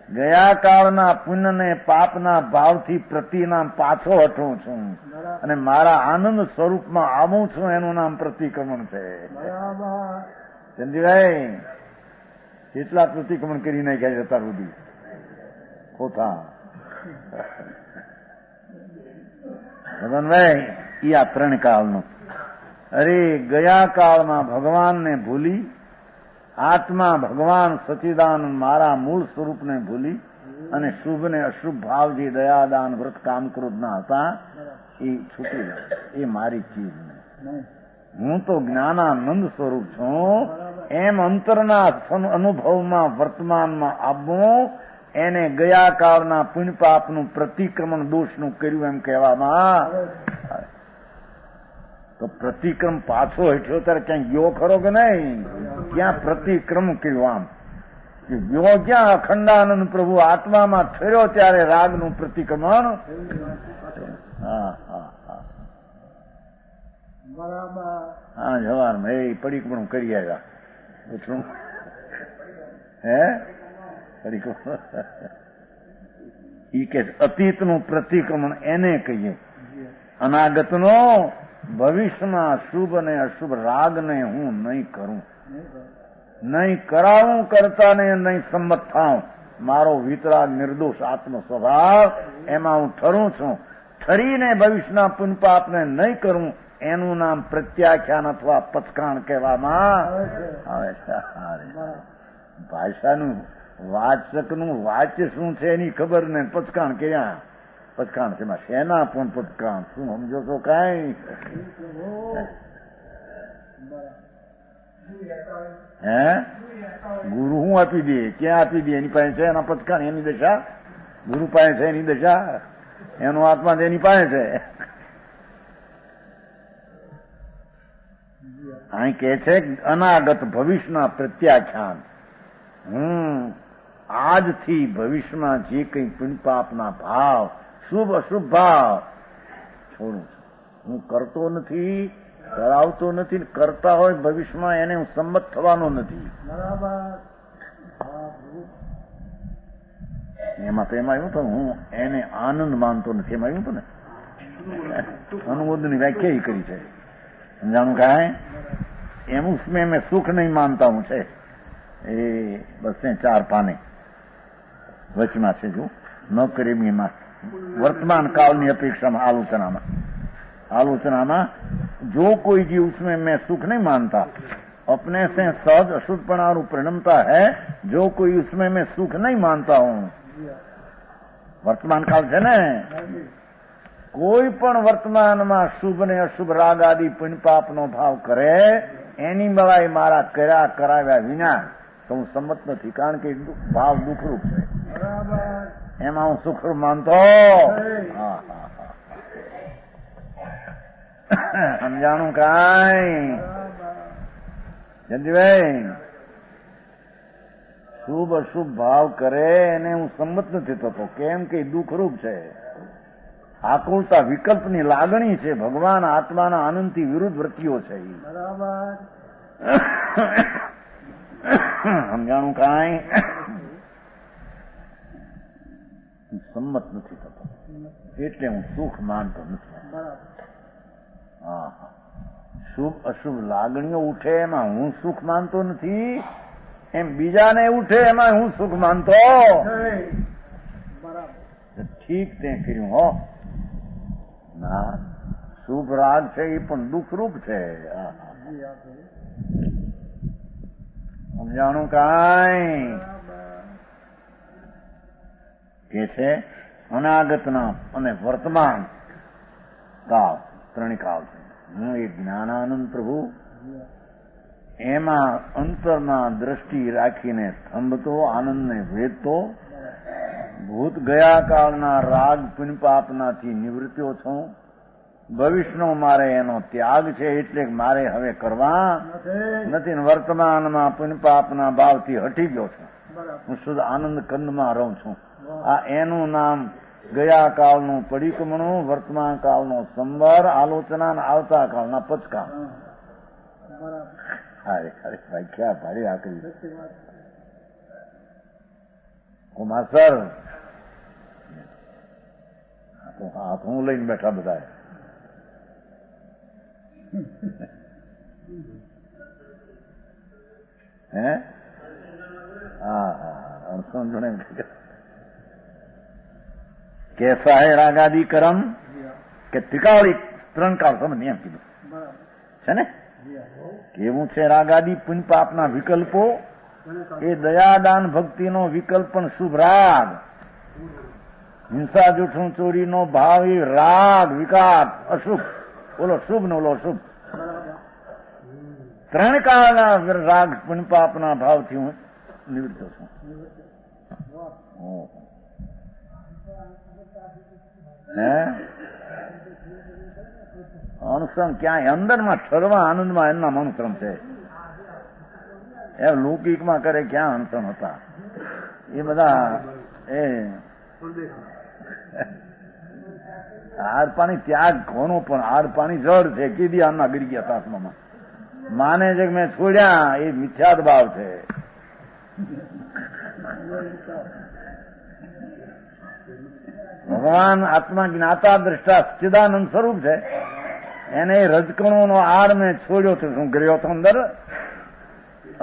ગયા કાળના પુણ્ય ને પાપના ભાવથી પ્રતિનામ પાછો હટું છું અને મારા આનંદ સ્વરૂપમાં આવું છું એનું નામ પ્રતિક્રમણ છે. ચંદીભાઈ કેટલા પ્રતિક્રમણ કરી નાખ્યા છે તાર સુધી ખોટા. ભગવાનભાઈ એ આ ત્રણ કાળનું. અરે ગયા કાળમાં ભગવાનને ભૂલી, આત્મા ભગવાન સચિદાનંદ મારા મૂળ સ્વરૂપને ભૂલી અને શુભ ને અશુભ ભાવ જે દયાદાન વ્રત કામ ક્રોધના હતા એ છૂટી જાય. એ મારી ચીજ નહીં. હું તો જ્ઞાનાનંદ સ્વરૂપ છું. એમ અંતરના અનુભવમાં વર્તમાનમાં આવવું એને ગયા કાળના પુણ્ય પાપનું પ્રતિક્રમણ દોષનું કર્યું એમ કહેવામાં. તો પ્રતિક્રમ પાછો હેઠ્યો ત્યારે ક્યાંય ગયો ખરો કે નહીં? ક્યાં પ્રતિક્રમ કર્યું? આમ ગયો ક્યાં? અખંડાનંદ પ્રભુ આત્મામાં ફેર્યો ત્યારે રાગનું પ્રતિક્રમણ. હા જવારમાં એ પડીકમણું કરી આવ્યા. હે ઈ કે અતીતનું પ્રતિક્રમણ એને કહીએ. અનાગતનો ભવિષ્યમાં શુભ અને અશુભ રાગને હું નહીં કરું, નહીં કરાવું, કરતા ને નહીં સંમત થાઉં. મારો વિતરાગ નિર્દોષ આત્મ સ્વભાવ એમાં હું ઠરું છું. ઠરીને ભવિષ્યના પુનપાપને નહીં કરું એનું નામ પ્રત્યાખ્યાન અથવા પચકાણ કહેવામાં આવે છે. ભાષાનું વાચકનું વાચ્ય શું છે એની ખબર ને પચકાણ ક્યાં? પચકાણ છે શેના પણ પચકાણ શું સમજો છો? કઈ હે ગુરુ હું આપી દે, ક્યાં આપી દે? એની પાસે છે એના પચકાણ, એની દશા ગુરુ પાસે છે, એની દશા એનો આત્મા એની પાસે છે. અહીં કે છે અનાગત ભવિષ્યના પ્રત્યાખ્યાન. આજથી ભવિષ્યમાં જે કંઈ પુણ્યપાપના ભાવ, શુભ અશુભ ભાવ છોડું છું. હું કરતો નથી, કરાવતો નથી. કરતા હોય ભવિષ્યમાં એને હું સંમત થવાનો નથી. એમાં તો એમાં આવ્યું તો હું એને આનંદ માનતો નથી. એમાં આવ્યું હતું ને અનુમોદની વ્યાખ્યા કરી છે. સમજાણું કાંઈ? એમ उसमें मैं सुख नहीं मानता हूं છે એ 204 પાને વચમાં છે. જો ન કરીમીમાં વર્તમાન કાળની અપેક્ષામાં આલોચનામાં जो कोई जीव उसमें मैं सुख नहीं मानता, अपने से सहज अशुद्धपणारू परिणमता है. जो कोई उसमें मैं सुख नहीं मानता हूं. વર્તમાન કાળ છે ને, કોઈ પણ વર્તમાનમાં શુભ ને અશુભ રાગ આદિ પુણ્યપાપનો ભાવ કરે એની બળાઈ મારા કર્યા કરાવ્યા વિના તો હું સંમત નથી. કારણ કે ભાવ દુઃખરૂપ છે, એમાં હું સુખ માનતો. સમજાણું કાંઈ જયંતિભાઈ? શુભ અશુભ ભાવ કરે એને હું સંમત નથી થતો. કેમ કે દુઃખરૂપ છે. આકુળતા વિકલ્પની લાગણી છે. ભગવાન આત્માના આનંદથી વિરુદ્ધ વૃત્તિઓ છે. સમજાણું કાંઈ? સંમત નથી થતો એટલે હું સુખ માનતો નથી. હા, શુભ અશુભ લાગણીઓ ઉઠે એમાં હું સુખ માનતો નથી, એમ બીજાને ઉઠે એમાં હું સુખ માનતો. ઠીક તે કર્યું હો. ના, શુભ રાગ છે એ પણ દુઃખરૂપ છે. સમજાણું કાંઈ? કે છે અનાગતના અને વર્તમાન કાળ, ત્રણેય કાળ છે. હું એ જ્ઞાનાનંદ પ્રભુ એમાં અંતરમાં દ્રષ્ટિ રાખીને થંભતો, આનંદને વેદતો, ભૂત ગયા કાળના રાગ પુણ્યપાપનાથી નિવૃત્યો છું. ભવિષ્યનો મારે એનો ત્યાગ છે એટલે મારે હવે કરવા નથી. વર્તમાનમાં પુણ્યપાપના ભાવથી હટી ગયો છું. હું શુદ્ધ આનંદ કંદમાં રહું છું. આ એનું નામ ગયા કાળનું પરિક્રમણું, વર્તમાન કાળનો સંવર, આલોચના, આવતા કાળના પચકા. અરે અરે ભાઈ ક્યાં ભારે આકરી માસ્ટર. હાથ હું લઈને બેઠા બધા. હે હા હા સમજણે कैसा है रागादि कर्म કે ત્રિકાળી ત્રણ કાળ સમજ એમ કીધું છે ને. કેવું છે રાગાદિ પુણ્ય પાપના વિકલ્પો? એ દયાદાન ભક્તિનો વિકલ્પ પણ શુભ રાગ, હિંસા જૂઠું ચોરીનો ભાવ એ રાગ વિકાર અશુભ. ઓલો શુભ ને ઓલો અશુભ. ત્રણ કાળના રાગ પુણ્ય પાપના ભાવથી હું નિવૃત્ત છું. અનુશ્રમ ક્યાંય અંદરમાં ઠરવા આનંદમાં એમના અનુશ્રમ છે. એ લૌકિકમાં કરે ક્યાં અનુશ્રમ હતા એ બધા. એ આર પાણી ત્યાગ કોનો પણ આર પાણી જળ છે. કીધી આમના ગરી ગયા તાસમાં માને છે કે મેં છોડ્યા એ મિથ્યાદ ભાવ છે. ભગવાન આત્મા જ્ઞાતા દ્રષ્ટા સચ્ચિદાનંદ સ્વરૂપ છે. એને રજકણોનો આડ મેં છોડ્યો તો શું ગયો હતો અંદર?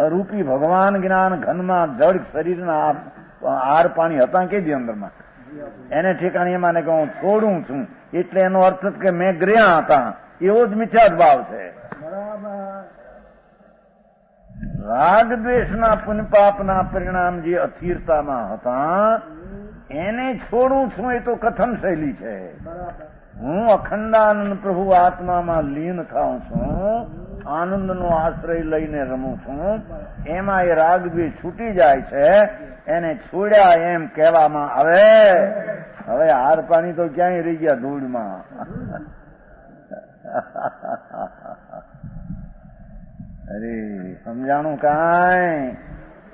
અરૂપી ભગવાન જ્ઞાન ઘનમાં જળ શરીરના આર પાણી હતા કે દી અંદરમાં એને ઠેકાણી એમાં ને કે હું છોડું છું એટલે એનો અર્થ કે મેં ગ્રહ્યા હતા એવો જ મિથ્યા ભાવ છે. રાગ દ્વેષના પુણ્ય પાપના પરિણામ જે અસ્થિરતામાં હતા એને છોડું છું એ તો કથન શૈલી છે. હું અખંડાનંદ પ્રભુ આત્મામાં લીન થાઉં છું, આનંદનો આશ્રય લઈને રમું છું, એમાં એ રાગ દ્વેષ છૂટી જાય છે, એને છોડ્યા એમ કહેવામાં આવે. હવે હાર પાણી તો ક્યાંય રહી ગયા ધૂળમાં. અરે સમજાણું કાંઈ?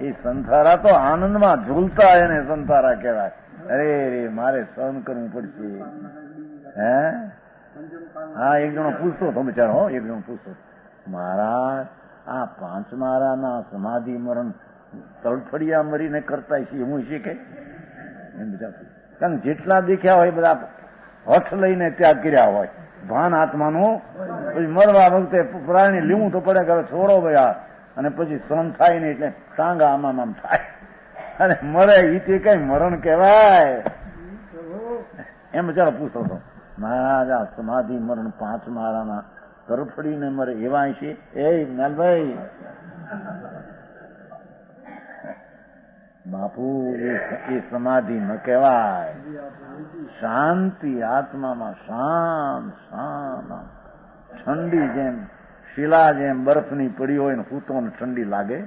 એ સંસારા તો આનંદમાં ઝૂલતા એને સંસારા કહેવાય. અરે રે મારે સહન કરવું પડશે. હે હા, એક જણો પૂછતો હતો બિચારો, એક જણો પૂછતો મહારાજ આ પાંચ મારાના સમાધિ મરણ તડફડિયા મરીને કરતા છે એવું છે કે? એમ બિચાર કારણ જેટલા દેખ્યા હોય બધા હઠ લઈને ત્યાગ કર્યા હોય ભાન આત્માનું, પછી મરવા વખતે પ્રાણી લેવું તો પડે કે છોડો ભયા, અને પછી સહન થાય નહીં એટલે ટાંગા આમ આમ થાય અને મરે એ તે કઈ મરણ કહેવાય? એમ બિચારો પૂછતો હતો મહારાજ આ સમાધિ મરણ પાંચ મારાના તરફડીને મરે એવા છે? એ નાલભાઈ બાપુ એ સમાધિ ન કહેવાય. શાંતિ આત્મામાં શાંત શાંત ઠંડી જેમ શિલા જેમ બરફની પડી હોય ને સૂતો ને ઠંડી લાગે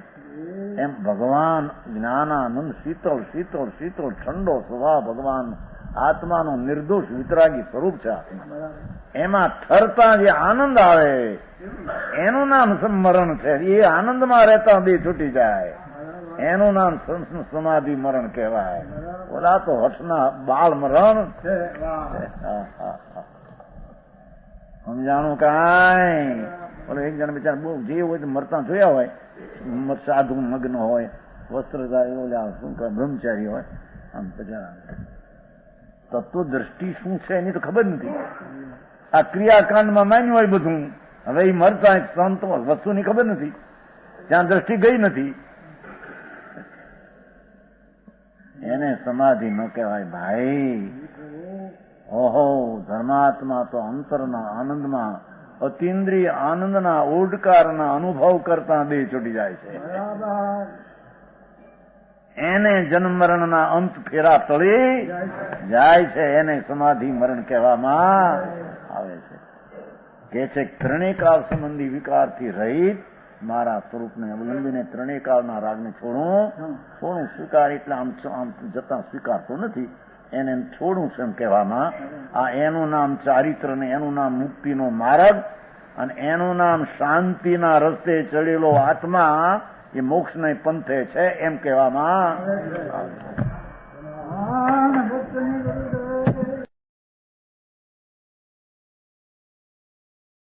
એમ ભગવાન જ્ઞાનાનંદ શીતળ શીતળ શીતળ ઠંડો સ્વભાવ ભગવાન આત્માનો નિર્દોષ વિતરાગી સ્વરૂપ છે. એમાં ઠરતા જે આનંદ આવે એનું નામ મરણ છે. એ આનંદમાં રહેતા બે છૂટી જાય એનું નામ સમાધિ મરણ કહેવાય. ઓલા તો હઠના બાળ મરણ. સમજાણું કાંઈ? બોલો એક જણ બિચારા બહુ જે હોય તો મરતા જોયા હોય, સાધુ મગ્ન હોય, વસ્ત્રધારી ઓલા શું કહે બ્રહ્મચારી હોય, આમ બિચારા તત્વ દ્રષ્ટિ શું છે એની તો ખબર નથી. આ ક્રિયાકાંડમાં માન્યું હોય બધું. હવે એ મરતા સંતો વસ્તુની ખબર નથી, ત્યાં દ્રષ્ટિ ગઈ નથી. એને સમાધિ ન કહેવાય ભાઈ. ઓહો ધર્માત્મા તો અંતરના આનંદમાં અતિન્દ્રિય આનંદના ઓડકારના અનુભવ કરતા બે છૂટી જાય છે. એને જન્મ મરણના અંત ફેરા તળી જાય છે. એને સમાધિ મરણ કહેવામાં આવે છે. કે છે ત્રણેય કાળ સંબંધી વિકારથી રહિત મારા સ્વરૂપને અવલંબીને ત્રણેય કાળના રાગને છોડું સ્વીકાર એટલે આમ જતા સ્વીકારતો નથી, એને છોડું છે એમ કહેવામાં. આ એનું નામ ચારિત્ર ને એનું નામ મુક્તિનો માર્ગ અને એનું નામ શાંતિના રસ્તે ચડેલો આત્મા એ મોક્ષને પંથે છે એમ કહેવામાં આવે છે.